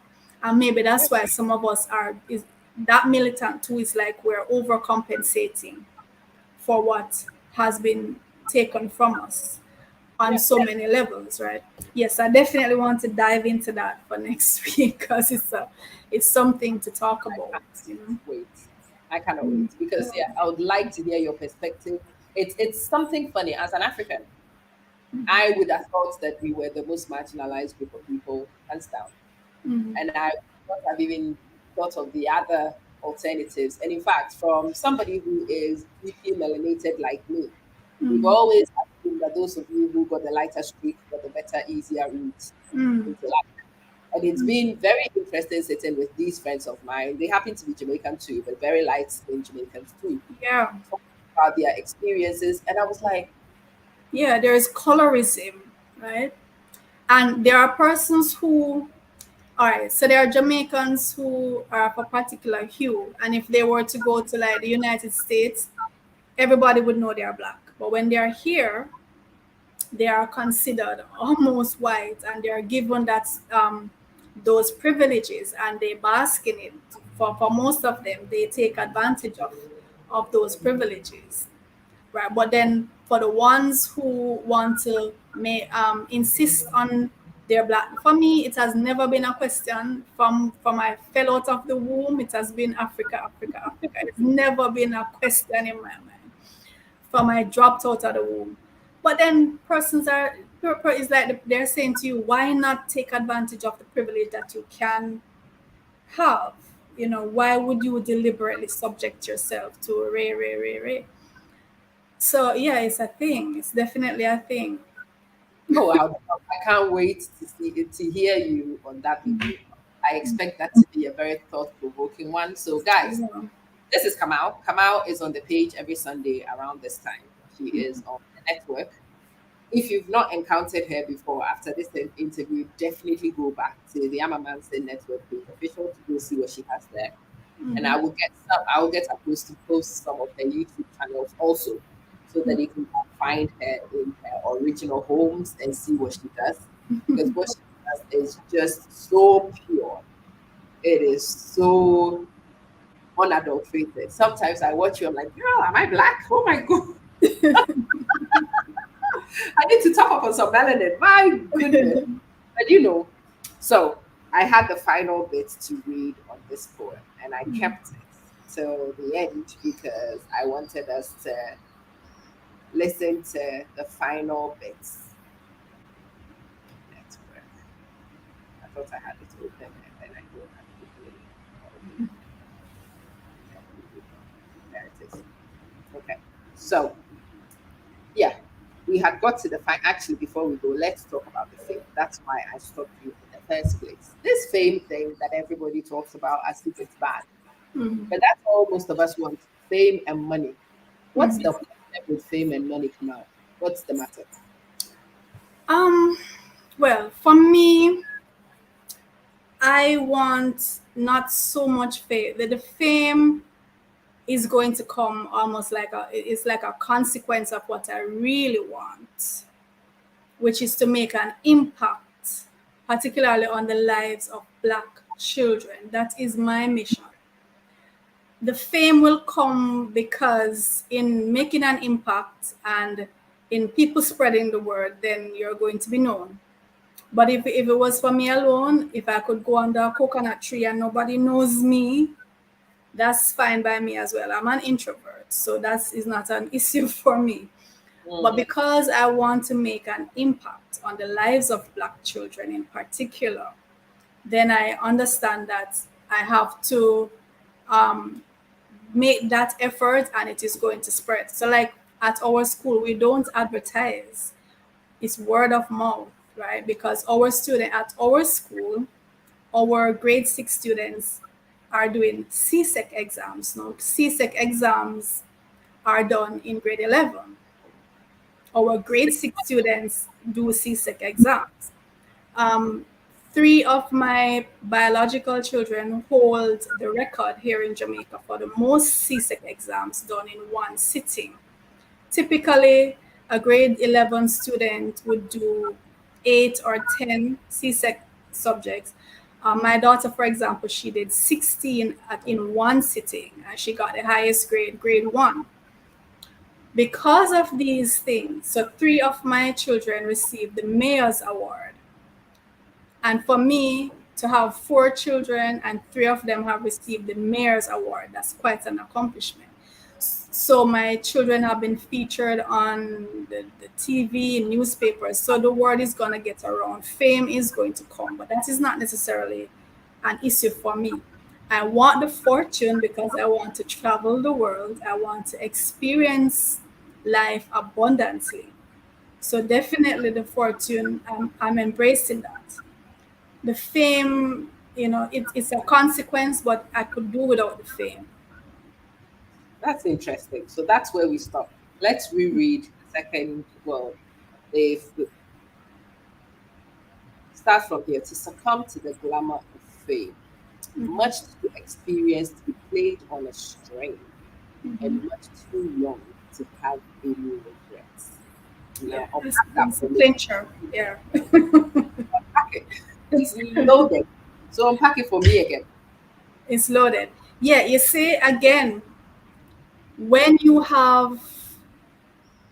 And maybe that's why some of us are is that militant too, is like we're overcompensating for what has been taken from us on Yeah. so many levels, right? Yes, I definitely want to dive into that for next week because it's something to talk about, you know. Wait. I cannot wait because yeah, I would like to hear your perspective. It's something funny. As an African, I would have thought that we were the most marginalized group of people, hands down. Mhm. And I would not have even thought of the other alternatives. And in fact, from somebody who is deeply melanated like me, we've Mhm. always assumed that those of you who got the lighter streak got the better, easier route Mhm. into life. And it's been very interesting sitting with these friends of mine. They happen to be Jamaican too, but very light skinned Jamaicans too, Yeah, talking about their experiences. And I was like, yeah, there is colorism, right? And there are persons who, all right, so there are Jamaicans who are of a particular hue, and if they were to go to like the United States, everybody would know they're black. But when they're here, they are considered almost white, and they are given that those privileges, and they bask in it. For most of them, they take advantage of those privileges, right? But then for the ones who want to insist on their black, for me, it has never been a question. From I fell out of the womb, it has been Africa, Africa, Africa. It's never been a question in my mind from I dropped out of the womb. But then persons are it's like they're saying to you, why not take advantage of the privilege that you can have? Why would you deliberately subject yourself to ray, ray, ray, ray? So yeah, it's a thing. It's definitely a thing. oh, I can't wait to see it, to hear you on that video. I expect that to be a very thought provoking one. So, guys, Yeah. this is Kamau. Kamau is on the page every Sunday around this time. She is on the network. If you've not encountered her before, after this interview, definitely go back to the Manson network page official to go see what she has there. And Mhm. I will get Apple to post some of her YouTube channels also, so that you can find her in her original homes and see what she does. Because what she does is just so pure. It is so unadulterated. Sometimes I watch you, I'm like, girl, am I black? Oh my god, I need to top up on some melanin. My goodness. But so I had the final bit to read on this poem, and I kept it till the end because I wanted us to listen to the final bits. Network. I thought I had it open and then I don't have it open. There it is. Okay. So yeah, we had got to the fine. Actually, before we go, let's talk about the fame. That's why I stopped you in the first place. This fame thing that everybody talks about as if it's bad, Mhm. but that's all most of us want: fame and money. What's Mhm. the problem with fame and money, come out? What's the matter? Um, well, for me, I want not so much fame. The fame is going to come almost like it's like a consequence of what I really want, which is to make an impact, particularly on the lives of Black children. That is my mission. The fame will come because in making an impact and in people spreading the word, then you're going to be known. But if it was for me alone, if I could go under a coconut tree and nobody knows me, that's fine by me as well. I'm an introvert, so that is not an issue for me. But Mm-hmm. because I want to make an impact on the lives of Black children in particular, then I understand that I have to um, make that effort and it is going to spread. So, like at our school, we don't advertise, it's word of mouth, right? Because our student at our school, our grade 6 students, are doing CSEC exams. Now, CSEC exams are done in grade 11. Our grade 6 students do CSEC exams. Um, Three of my biological children hold the record here in Jamaica for the most CSEC exams done in one sitting. Typically, a grade 11 student would do 8 or 10 CSEC subjects. My daughter, for example, she did 16 in one sitting, and she got the highest grade, grade 1. Because of these things, so 3 of my children received the Mayor's Award. And for me to have 4 children and 3 of them have received the Mayor's Award, that's quite an accomplishment. So my children have been featured on the TV, newspapers. So the word is going to get around. Fame is going to come, but that is not necessarily an issue for me. I want the fortune because I want to travel the world. I want to experience life abundantly. So definitely the fortune, I'm embracing that. The fame, it's a consequence, but I could do without the fame. That's interesting. So that's where we stop. Let's reread the second. Well, if start from here. To succumb to the glamour of fame, Mhm. much too experienced to be played on a string, and Mhm. much too young to have any regrets. Yeah, Now, that's, unpack that that's a for me. clincher. Yeah. Unpack it. It's loaded. So unpack it for me again. It's loaded. Yeah, you see, again, when you have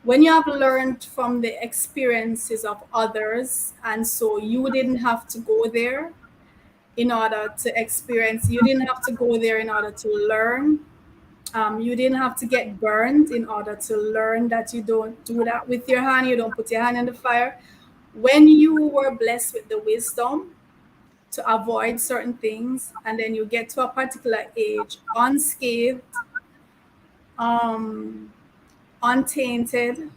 when you have learned from the experiences of others, and so you didn't have to go there in order to experience, you didn't have to go there in order to learn. You didn't have to get burned in order to learn that you don't do that with your hand, you don't put your hand in the fire. When you were blessed with the wisdom to avoid certain things, and then you get to a particular age unscathed, um, untainted,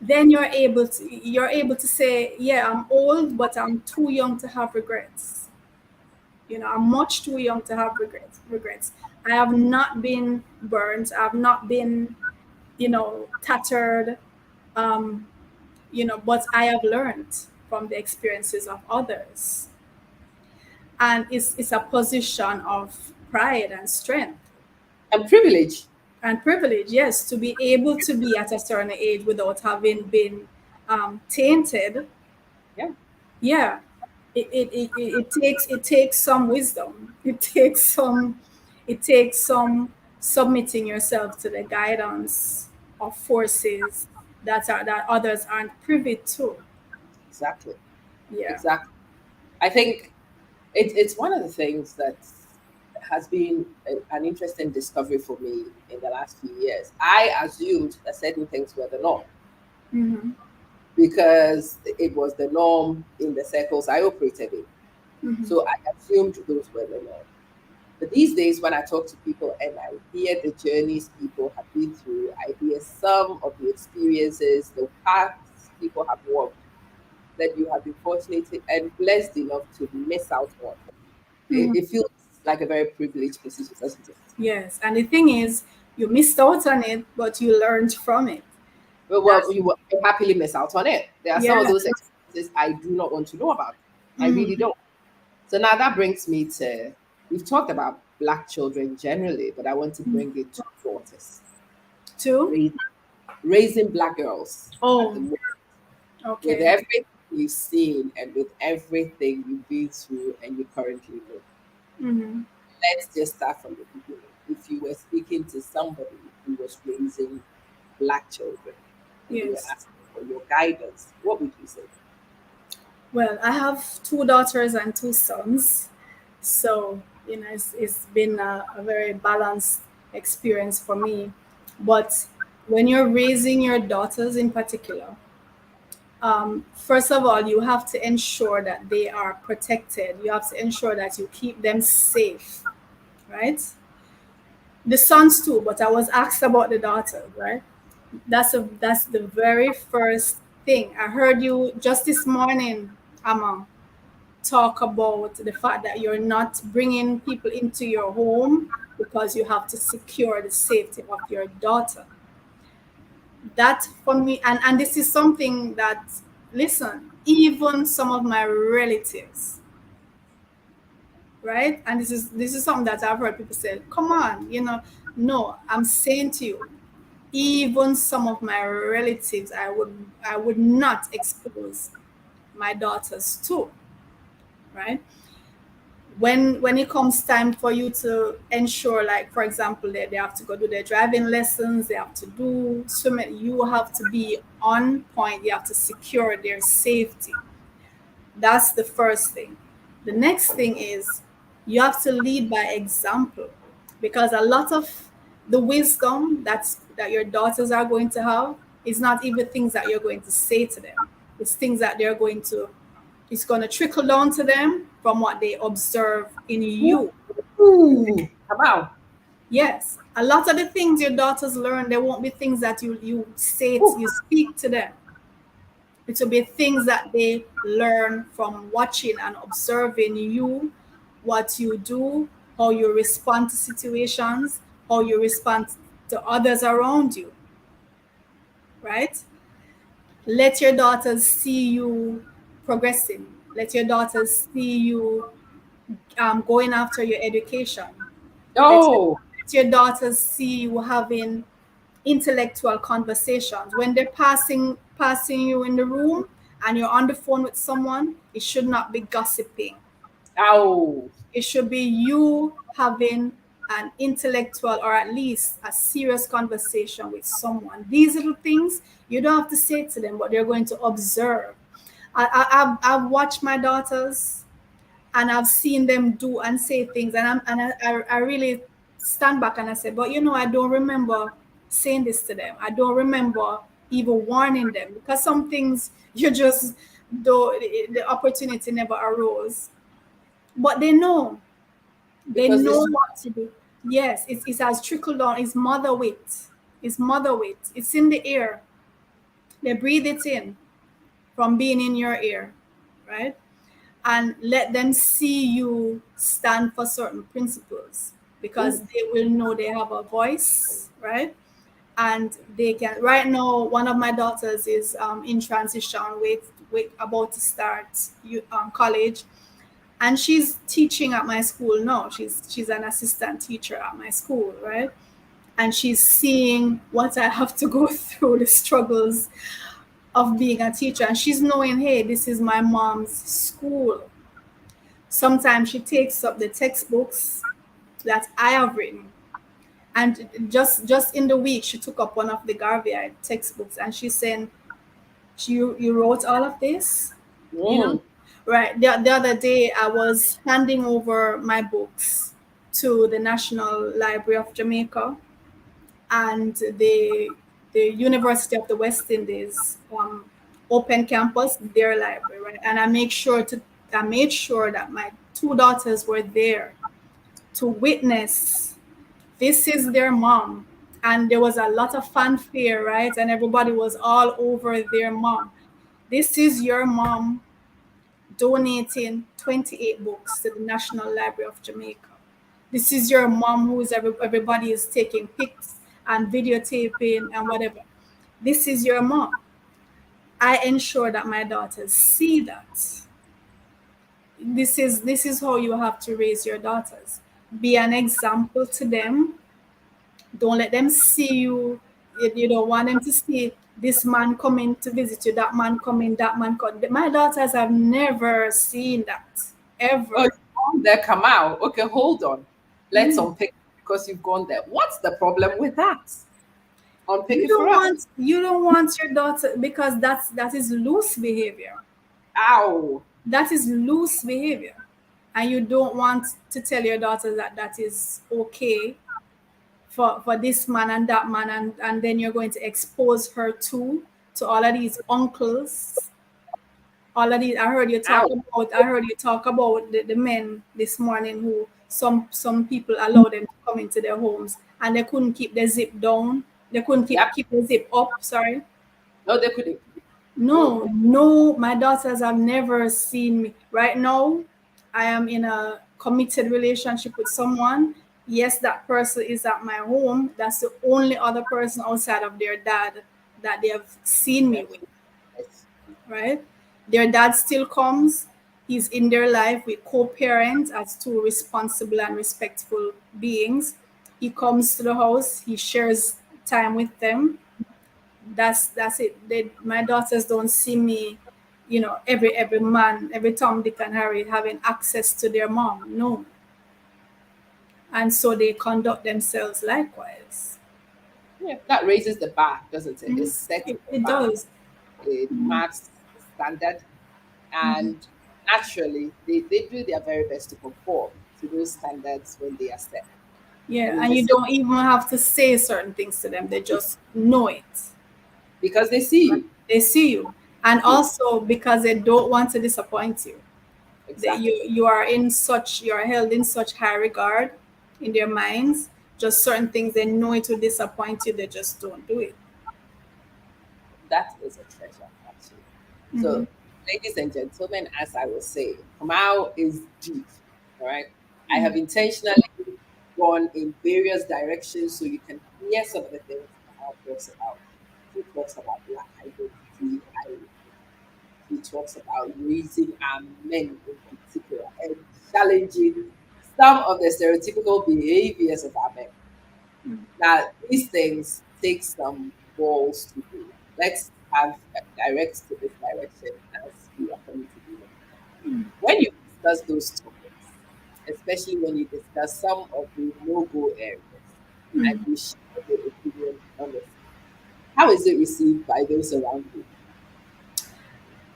then you're able to say, yeah, I'm old, but I'm too young to have regrets. I'm much too young to have regrets. I have not been burned. I've not been, tattered. um, but I have learned from the experiences of others. And it's a position of pride and strength And privilege. and privilege, yes, to be able to be at a certain age without having been tainted. Yeah, Yeah, it takes some wisdom. It takes some submitting yourself to the guidance of forces that others aren't privy to. exactly. Yeah. Exactly. I think it's one of the things that has been an interesting discovery for me in the last few years. I assumed that certain things were the norm Hmm. because it was the norm in the circles I operated in. Hmm. So I assumed those were the norm. But these days, when I talk to people and I hear the journeys people have been through, I hear some of the experiences, the paths people have walked that you have been fortunate and blessed enough to miss out on. Hmm. It feels like a very privileged position, doesn't it? Yes, and the thing is, you missed out on it, but you learned from it. Well, That's you will happily miss out on it. There are some of yeah. those experiences I do not want to know about. I really Mhm. don't. So now that brings me to we've talked about Black children generally, but I want to bring it to daughters. Two. Raising, raising Black girls at the Oh, moment, with okay. everything you've seen and with everything you've been through and you currently know. Hmm. Let's just start from the beginning. If you were speaking to somebody who was raising Black children and they were Yes. asking for your guidance, what would you say? Well, I have 2 daughters and 2 sons. So, it's been a very balanced experience for me. But when you're raising your daughters in particular, first of all, you have to ensure that they are protected. You have to ensure that you keep them safe, right? The sons too, but I was asked about the daughters, right? That's the very first thing. I heard you just this morning, Amma. talk about the fact that you're not bringing people into your home because you have to secure the safety of your daughter. That for me, and this is something that, listen, even some of my relatives, right? And this is something that I've heard people say, come on, no, I'm saying to you, even some of my relatives, I would not expose my daughters to, right? When it comes time for you to ensure, like for example, they have to go do their driving lessons, they have to do swimming, you have to be on point, you have to secure their safety. That's the first thing. The next thing is you have to lead by example, because a lot of the wisdom that your daughters are going to have is not even things that you're going to say to them. It's things that it's going to trickle down to them from what they observe in you. Ooh, Kamau. Yes, a lot of the things your daughters learn, there won't be things that you say Ooh. you speak to them. It will be things that they learn from watching and observing you, what you do, how you respond to situations, how you respond to others around you, right? Let your daughters see you progressing. Let your daughters see you going after your education. Let your, Oh, let your daughters see you having intellectual conversations. When they're passing you in the room and you're on the phone with someone, it should not be gossiping. ow. It should be you having an intellectual or at least a serious conversation with someone. These little things you don't have to say to them, but they're going to observe. I've watched my daughters and I've seen them do and say things, and I really stand back and I say, but I don't remember saying this to them. I don't remember even warning them, because some things you just do, the opportunity never arose. But they Because know it's what to do. Yes, it has trickled down. It's mother weight. It's mother weight. It's in the air. They breathe it in from being in your ear, right? And let them see you stand for certain principles, because ooh, they will know they have a voice, right? And they can. Right now, one of my daughters is in transition, with about to start college, and she's teaching at my school now. She's an assistant teacher at my school, right? And she's seeing what I have to go through, the struggles of being a teacher, and she's knowing, hey, this is my mom's school. Sometimes she takes up the textbooks that I have written. And just in the week, she took up one of the Garvey textbooks, and she's saying, you wrote all of this, you know? mm, Right. The other day, I was handing over my books to the National Library of Jamaica and the University of the West Indies open campus, their library, right? And I made sure that my two daughters were there to witness. This is their mom. And there was a lot of fanfare, right? And everybody was all over their mom. This is your mom donating 28 books to the National Library of Jamaica. This is your mom, everybody is taking pics and videotaping and whatever. This is your mom. I ensure that my daughters see that. This is how you have to raise your daughters. Be an example to them. Don't let them see you. You don't want them to see this man coming to visit you, that man coming, that man coming. My daughters have never seen that, oh, ever. you've gone there, Kamau. Okay, hold on. Let's Yeah. unpick, because you've gone there. What's the problem with that? Unpick You it for don't us. want you don't want your daughter, because that is loose behavior. Ow. That is loose behavior, and you don't want to tell your daughter that that is okay for this man and that man, and then you're going to expose her to all of these uncles, all of these. Ow. I heard you talk about the men this morning, who some people allow them to come into their homes and they couldn't keep the zip down, they couldn't keep Yep. keep the zip up, sorry. No, they couldn't. No, no, my daughters have never seen me. Right now, I am in a committed relationship with someone. Yes, that person is at my home. That's the only other person outside of their dad that they have seen me with, Yes. right? Their dad still comes. He's in their life. We co-parent as two responsible and respectful beings. He comes to the house. He shares time with them. That's it. My daughters don't see me, every man, every Tom, Dick, and Harry having access to their mom. No, and so they conduct themselves likewise. Yeah, that raises the bar, doesn't it? It Mhm. sets the It bar. does. It Mhm. marks the standard, Mhm. and naturally, they do their very best to conform to those standards when they are set. Yeah, And in and the you same, don't even have to say certain things to them; they just know it. because they see Right? you. They see you, and You. also because they don't want to disappoint you. That you Exactly. you are in such you are held in such high regard in their minds. Just certain things they know it will disappoint you, they just don't do it. That is a treasure, actually. Hmm. So, ladies and gentlemen, as I was saying, Kamau is deep. All right. I have intentionally gone in various directions so you can hear some of the things Kamau talks about. He talks about black identity. He talks about raising our men in particular and challenging some of the stereotypical behaviors of our men. Now, these things take some balls to do. Let's have direct to this direction as we are coming to the end. When you discuss those topics, especially when you discuss some of the no-go areas, and you share your opinion honestly, how is it received by those around you?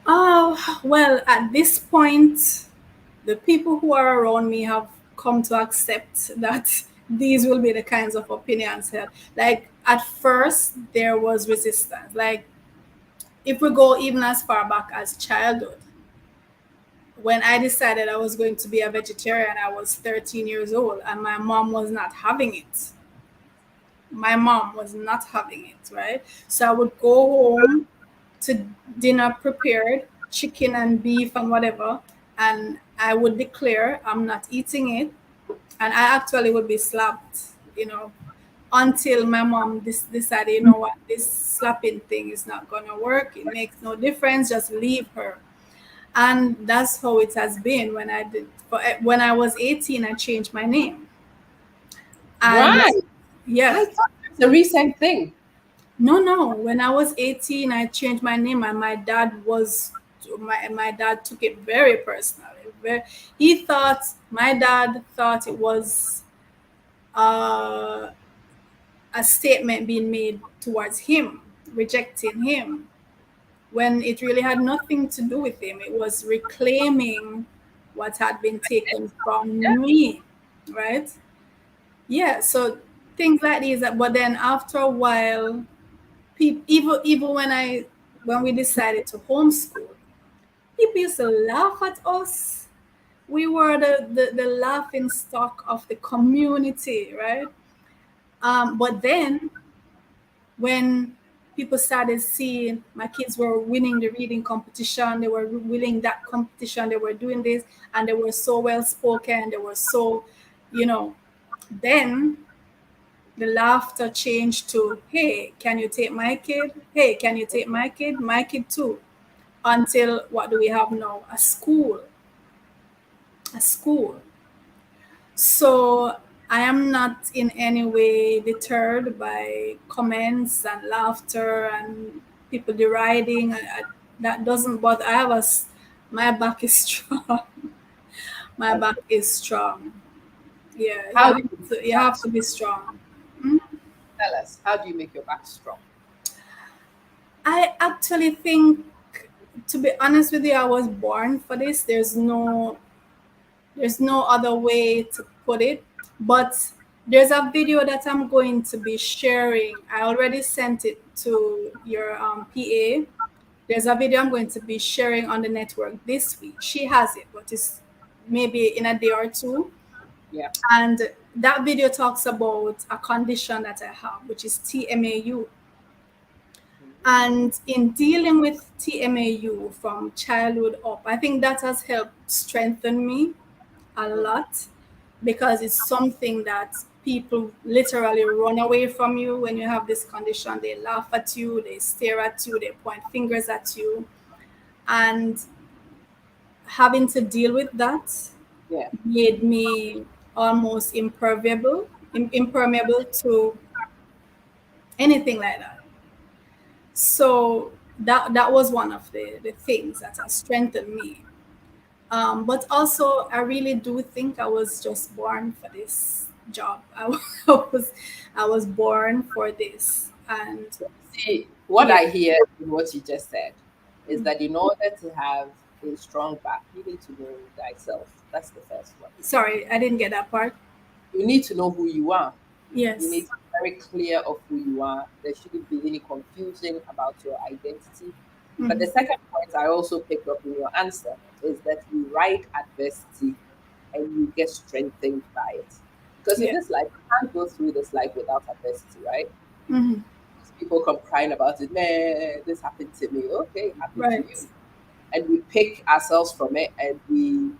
Oh, well, at this point, the people who are around me have come to accept that these will be the kinds of opinions held. Like, at first, there was resistance. Like, if we go even as far back as childhood, when I decided I was going to be a vegetarian, I was 13 years old, and my mom was not having it. My mom was not having it, right? So I would go home to dinner prepared, chicken and beef and whatever, and I would declare I'm not eating it, and I actually would be slapped, until my mom decided, what, this slapping thing is not gonna work. It makes no difference. Just leave her. And that's how it has been. When I was 18, I changed my name. And Right. I yes, thought it's a recent thing. no, when I was 18, I changed my name, and my dad took it very personally. My dad thought it was uh, a statement being made towards him, rejecting him, when it really had nothing to do with him. It was reclaiming what had been taken from me, right? Yeah, so things like these. But then after a while, even when we decided to homeschool, people used to laugh at us. We were the laughing stock of the community, right? But then when people started seeing my kids were winning the reading competition, they were winning that competition, they were doing this, and they were so well spoken, they were so, you know, then the laughter changed to, hey, can you take my kid? Hey, can you take my kid? My kid too. Until what do we have now? A school. A school. So I am not in any way deterred by comments and laughter and people deriding. That doesn't bother. My back is strong. My back is strong. Yeah, How do you you have to be strong. Mm. tell us? How do you make your back strong? I actually think, to be honest with you, I was born for this. There's no other way to put it. But there's a video that I'm going to be sharing. I already sent it to your PA. There's a video I'm going to be sharing on the network this week. She has it, but it's maybe in a day or two. Yeah. And that video talks about a condition that I have, which is TMAU. And in dealing with TMAU from childhood up, I think that has helped strengthen me a Mm. lot, because it's something that people literally run away from you when you have this condition. They laugh at you, they stare at you, they point fingers at you. And having to deal with that Yeah. made me almost impermeable to anything like that. So that was one of the things that has strengthened me. But also, I really do think I was just born for this job. Was I was born for this, and See, what yeah, I hear in what you just said is that in order to have a strong back, you need to know thyself. That's the first one. sorry, I didn't get that part. You need to know who you are. You need Yes. to be very clear of who you are. There shouldn't be any confusion about your identity. But the Mhm. second point I also picked up in your answer is that you ride adversity and you get strengthened by it. Because in Yeah. this life, you can't go through this life without adversity, right? Hmm. People come crying about it, man, this happened to me. Okay, it happened to Right. you. And we pick ourselves from it and we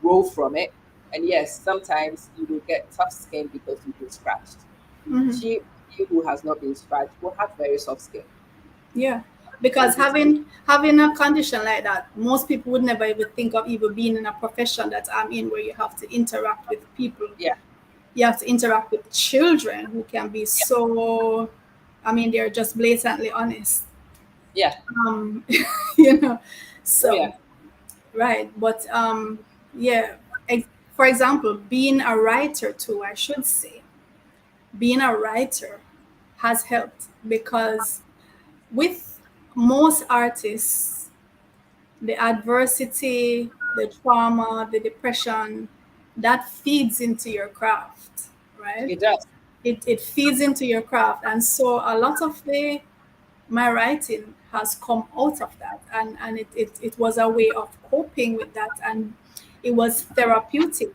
grow from it. And yes, sometimes you will get tough skin because you've been scratched. Hmm. She who has not been scratched will have very soft skin. Yeah. Because Because having a condition like that, most people would never even think of even being in a profession that I'm in, where you have to interact with people. yeah, You have to interact with children who can be so, I mean, they're just blatantly honest. yeah, um you know. oh So yeah, right, but yeah, for example, being a writer too, I should say, being a writer has helped, because with most artists, the adversity, the trauma, the depression, that feeds into your craft, right? it does. It feeds into your craft. And so a lot of the my writing has come out of that, and it was a way of coping with that, and it was therapeutic.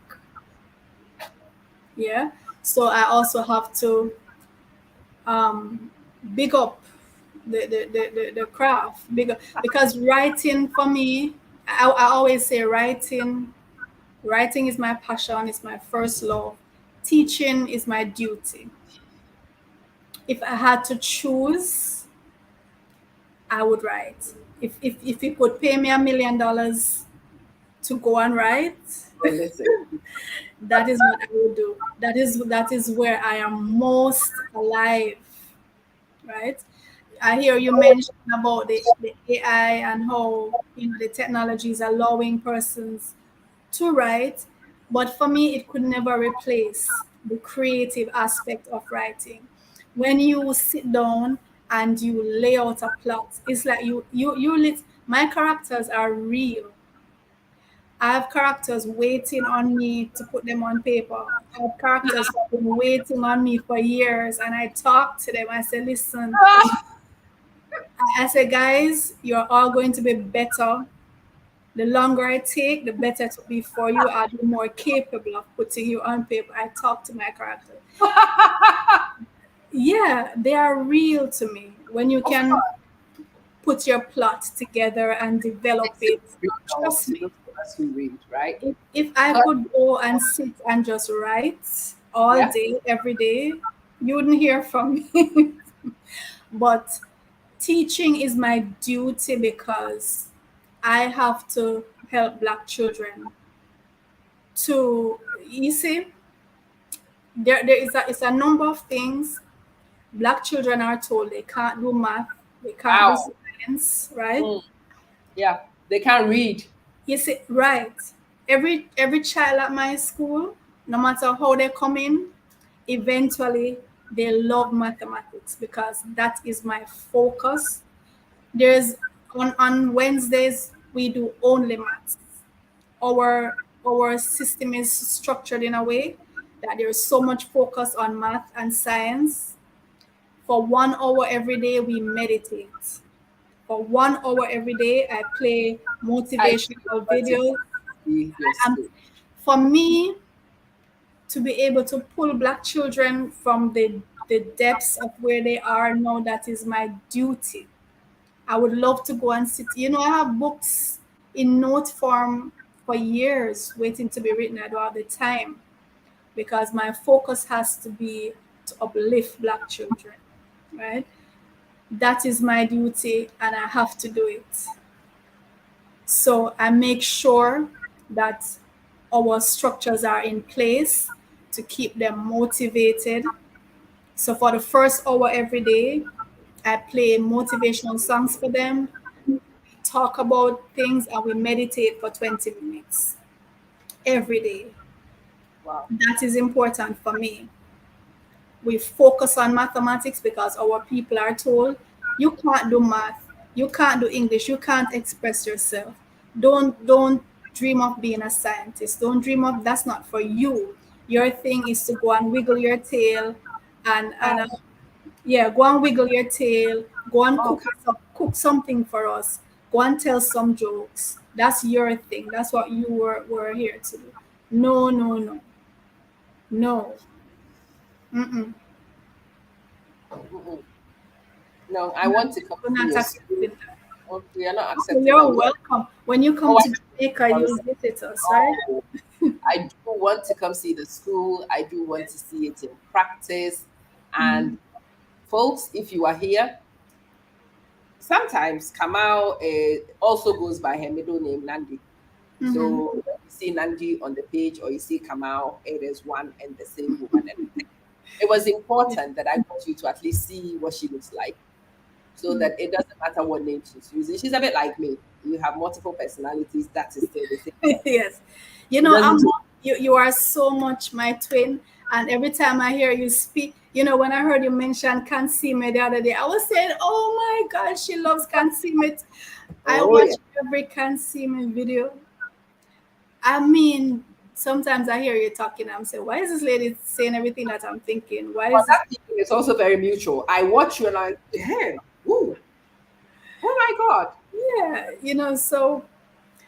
Yeah. So I also have to um big up the craft, big up, because writing for me, I always say writing is my passion, it's my first love. Teaching is my duty. If I had to choose, I would write. If you could pay me $1 million to go and write, Well, listen, that is what I would do. That is where I am most alive, right? I hear you mention about the AI and how the technology is allowing persons to write, but for me it could never replace the creative aspect of writing. When you sit down and you lay out a plot, it's like my characters are real. I have characters waiting on me to put them on paper. I have characters who have been waiting on me for years, and I talk to them. I say, listen, I say, guys, you're all going to be better. The longer I take, the better it will be for you. I'll be more capable of putting you on paper. I talk to my character. Yeah, they are real to me. When you of can course, put your plot together and develop makes it it, real trust to me, those of us who read, right? if I But could go and sit and just write all yeah, day, every day, you wouldn't hear from me. But teaching is my duty, because I have to help Black children to, you see, there is it's a number of things. Black children are told they can't do math, they can't do wow, science, right? mm, yeah, they can't read. You see, right. Every child at my school, no matter how they come in, eventually they love mathematics, because that is my focus. There's on Wednesdays we do only maths. Our system is structured in a way that there's so much focus on math and science. For 1 hour every day we meditate. For 1 hour every day I play I motivational motivated videos. your And school. for me to be able to pull Black children from the depths of where they are now, that is my duty. I would love to go and sit. I have books in note form for years waiting to be written. I don't have the time because my focus has to be to uplift Black children, right? That is my duty and I have to do it. So I make sure that our structures are in place to keep them motivated. So for the first hour every day, I play motivational songs for them, talk about things, and we meditate for 20 minutes every day. Wow. That is important for me. We focus on mathematics because our people are told you can't do math, you can't do English, you can't express yourself. Don't dream of being a scientist. Don't dream of that's not for you. Your thing is to go and wiggle your tail and yeah, go and wiggle your tail. Go and Oh, cook something for us. Go and tell some jokes. That's your thing. That's what you were here to do. No, no, no, no. Mm-mm. mm-mm. No, I We're not, want to come we're to not your school. accepting that. Oh, we are not Okay, accepting that. you're welcome. When you come Oh, to Jamaica, I'm you'll sorry. visit us, right? Oh, I do want to come see the school. I do want to see it in practice. Mm-hmm. And folks, if you are here, sometimes Kamau also goes by her middle name, Nandi. Mm-hmm. So when you see Nandi on the page or you see Kamau, it is one and the same woman. And it was important that I got you to at least see what she looks like so Mm. that it doesn't matter what name she's using. She's a bit like me. You have multiple personalities, that is still the same. Yes. It doesn't. You are so much my twin. And every time I hear you speak, when I heard you mention Kansime the other day, I was saying, oh my God, she loves Kansime. I Oh, yeah. watch every Kansime video. I mean, sometimes I hear you talking, I'm saying, why is this lady saying everything that I'm thinking? Why But is this? that feeling is also very mutual. I watch you and I, damn, ooh, oh my God. Yeah, so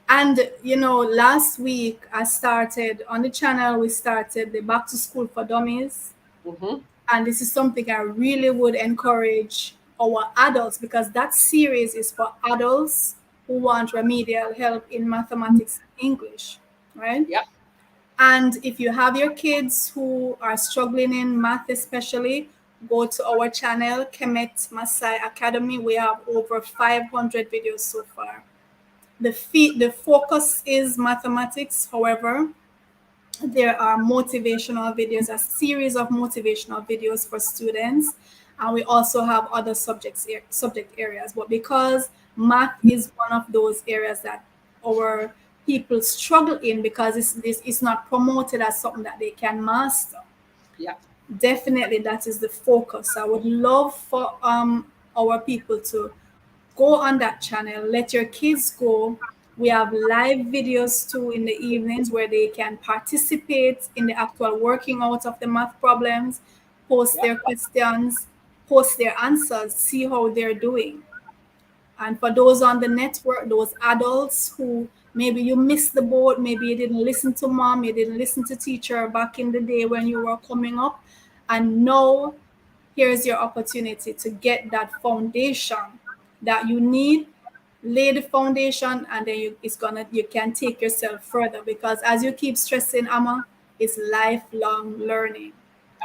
and last week I started on the channel, we started the back to school for dummies. Mm-hmm. And this is something I really would encourage our adults because that series is for adults who want remedial help in mathematics and English, right? Yep. And if you have your kids who are struggling in math, especially, go to our channel, Kemet Maasai Academy. We have over 500 videos so far. The focus is mathematics. However, there are motivational videos, a series of motivational videos for students, and we also have other subject areas. But because math is one of those areas that our people struggle in because it's not promoted as something that they can master, Yep. definitely that is the focus. I would love for our people to go on that channel, let your kids go. We have live videos too in the evenings where they can participate in the actual working out of the math problems, post Yep. their questions, post their answers, see how they're doing. And for those on the network, those adults who maybe you missed the boat, maybe you didn't listen to mom, you didn't listen to teacher back in the day when you were coming up, and now here's your opportunity to get that foundation that you need. Lay the foundation, and then you can take yourself further because as you keep stressing, Amma, it's lifelong learning.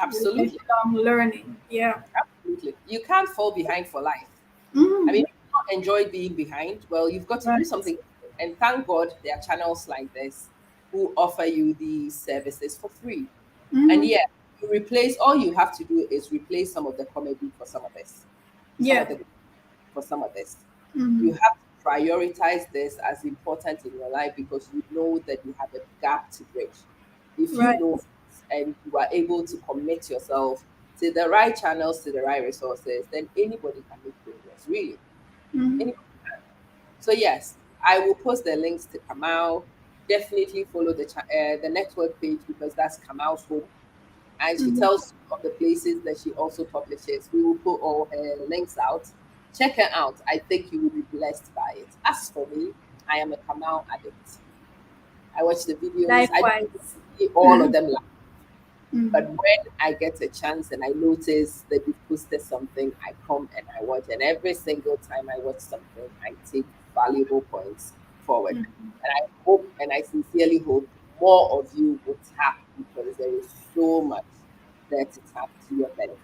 Absolutely. Lifelong learning. Yeah. Absolutely. You can't fall behind for life. I mean, Mhm. if you don't enjoy being behind, well, you've got to do Right. something. And thank God there are channels like this who offer you these services for free. And Mhm. yeah, you replace, all you have to do is replace some of the comedy for some of this, some of Yeah. the for some of this. You Mhm. have to prioritize this as important in your life because you know that you have a gap to bridge. If you Right. know this and you are able to commit yourself to the right channels, to the right resources, then anybody can make progress, really. Mhm. Anybody can. So yes, I will post the links to Kamau. Definitely follow the network page because that's Kamau's home, and she Mhm. tells you of the places that she also publishes. We will put all her links out. Check her out. I think you will be blessed by it. As for me, I am a Kamau addict. I watch the videos. I don't Likewise. see all of them live, But when I get a chance and I notice that you've posted something, I come and I watch. And every single time I watch something, I take valuable points forward. And I hope and I sincerely hope more of you will tap because there is so much there to tap to your benefit.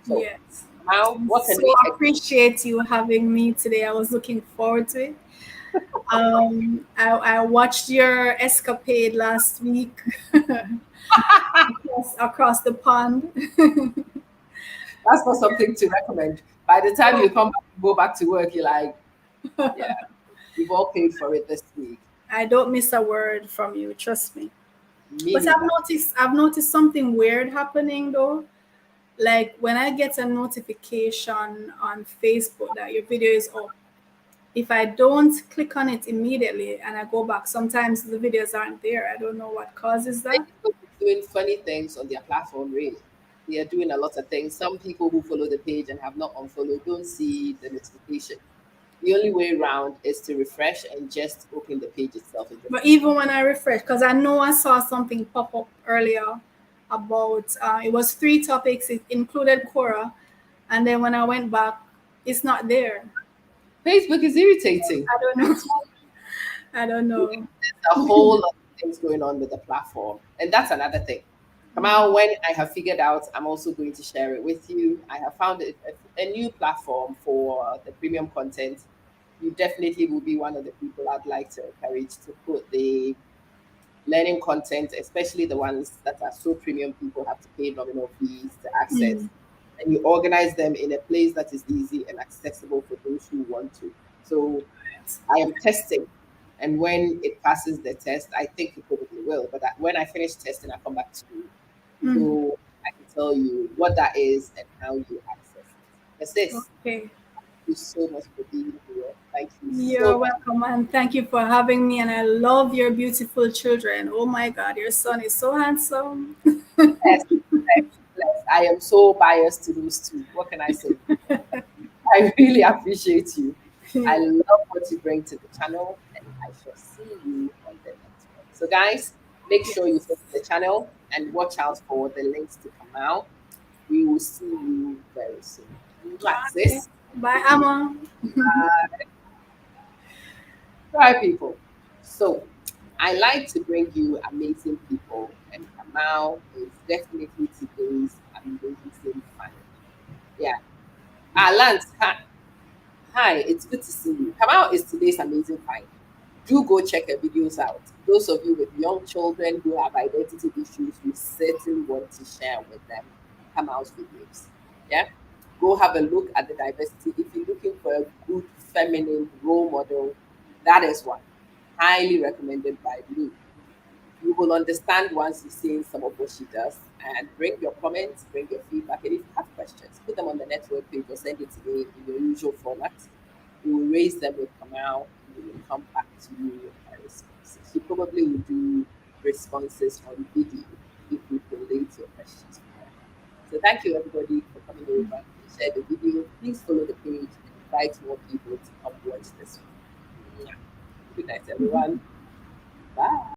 So Yes. now what can So we appreciate you having me today. I was looking forward to it. I watched your escapade last week across the pond. that's not something to recommend. By the time you come back, go back to work, you're like, yeah, we've all paid for it this week. I don't miss a word from you, trust me. Me But neither. I've noticed something weird happening though. Like when I get a notification on Facebook that your video is up, if I don't click on it immediately and I go back, sometimes the videos aren't there. I don't know what causes that. Facebook is doing funny things on their platform, really. They are doing a lot of things. Some people who follow the page and have not unfollowed don't see the notification. The only way around is to refresh and just open the page itself and just But even when I refresh, because I know I saw something pop up earlier about it was three topics. It included Quora, and then when I went back, it's not there. Facebook is irritating. I don't know. It's all I don't know. a whole lot of things going on with the platform. And that's another thing. Kamau, when I have figured out, I'm also going to share it with you. I have found a new platform for the premium content. You definitely will be one of the people I'd like to encourage to put the learning content, especially the ones that are so premium, people have to pay nominal fees to access. And you organize them in a place that is easy and accessible for those who want to. So I am testing. And when it passes the test, I think it probably will. But when I finish testing, I'll come back to you Mm. so I can tell you what that is and how you access it. That's this. Okay. Thank you so much for being here. Thank you so You're much. welcome, and thank you for having me. And I love your beautiful children. Oh my God, your son is so handsome. Bless, bless, bless. I am so biased to those two. What can I say? I really appreciate you. I love what you bring to the channel, and I shall see you on the next one. So, guys, make sure you follow the channel and watch out for the links to come out. We will see you very soon. What's Okay. this? Bye, Amma. Right, people. So, I like to bring you amazing people, and Kamau is definitely today's amazing fan. Yeah. Lance, hi, it's good to see you. Kamau is today's amazing find. Do go check her videos out. Those of you with young children who have identity issues, we certainly want to share with them Kamau's videos. Yeah? Go have a look at the diversity. If you're looking for a good feminine role model, that is one. Highly recommended by me. You will understand once you've seen some of what she does. And bring your comments, bring your feedback, and if you have questions, put them on the network page or send it to me in your usual format. We will raise them with Kamau and we will come back to you with our responses. She probably will do responses on video if we collate your questions for her. So thank you everybody for coming over. Share the video. Please follow the page and invite more people to come watch this one. Good night, everyone. Bye.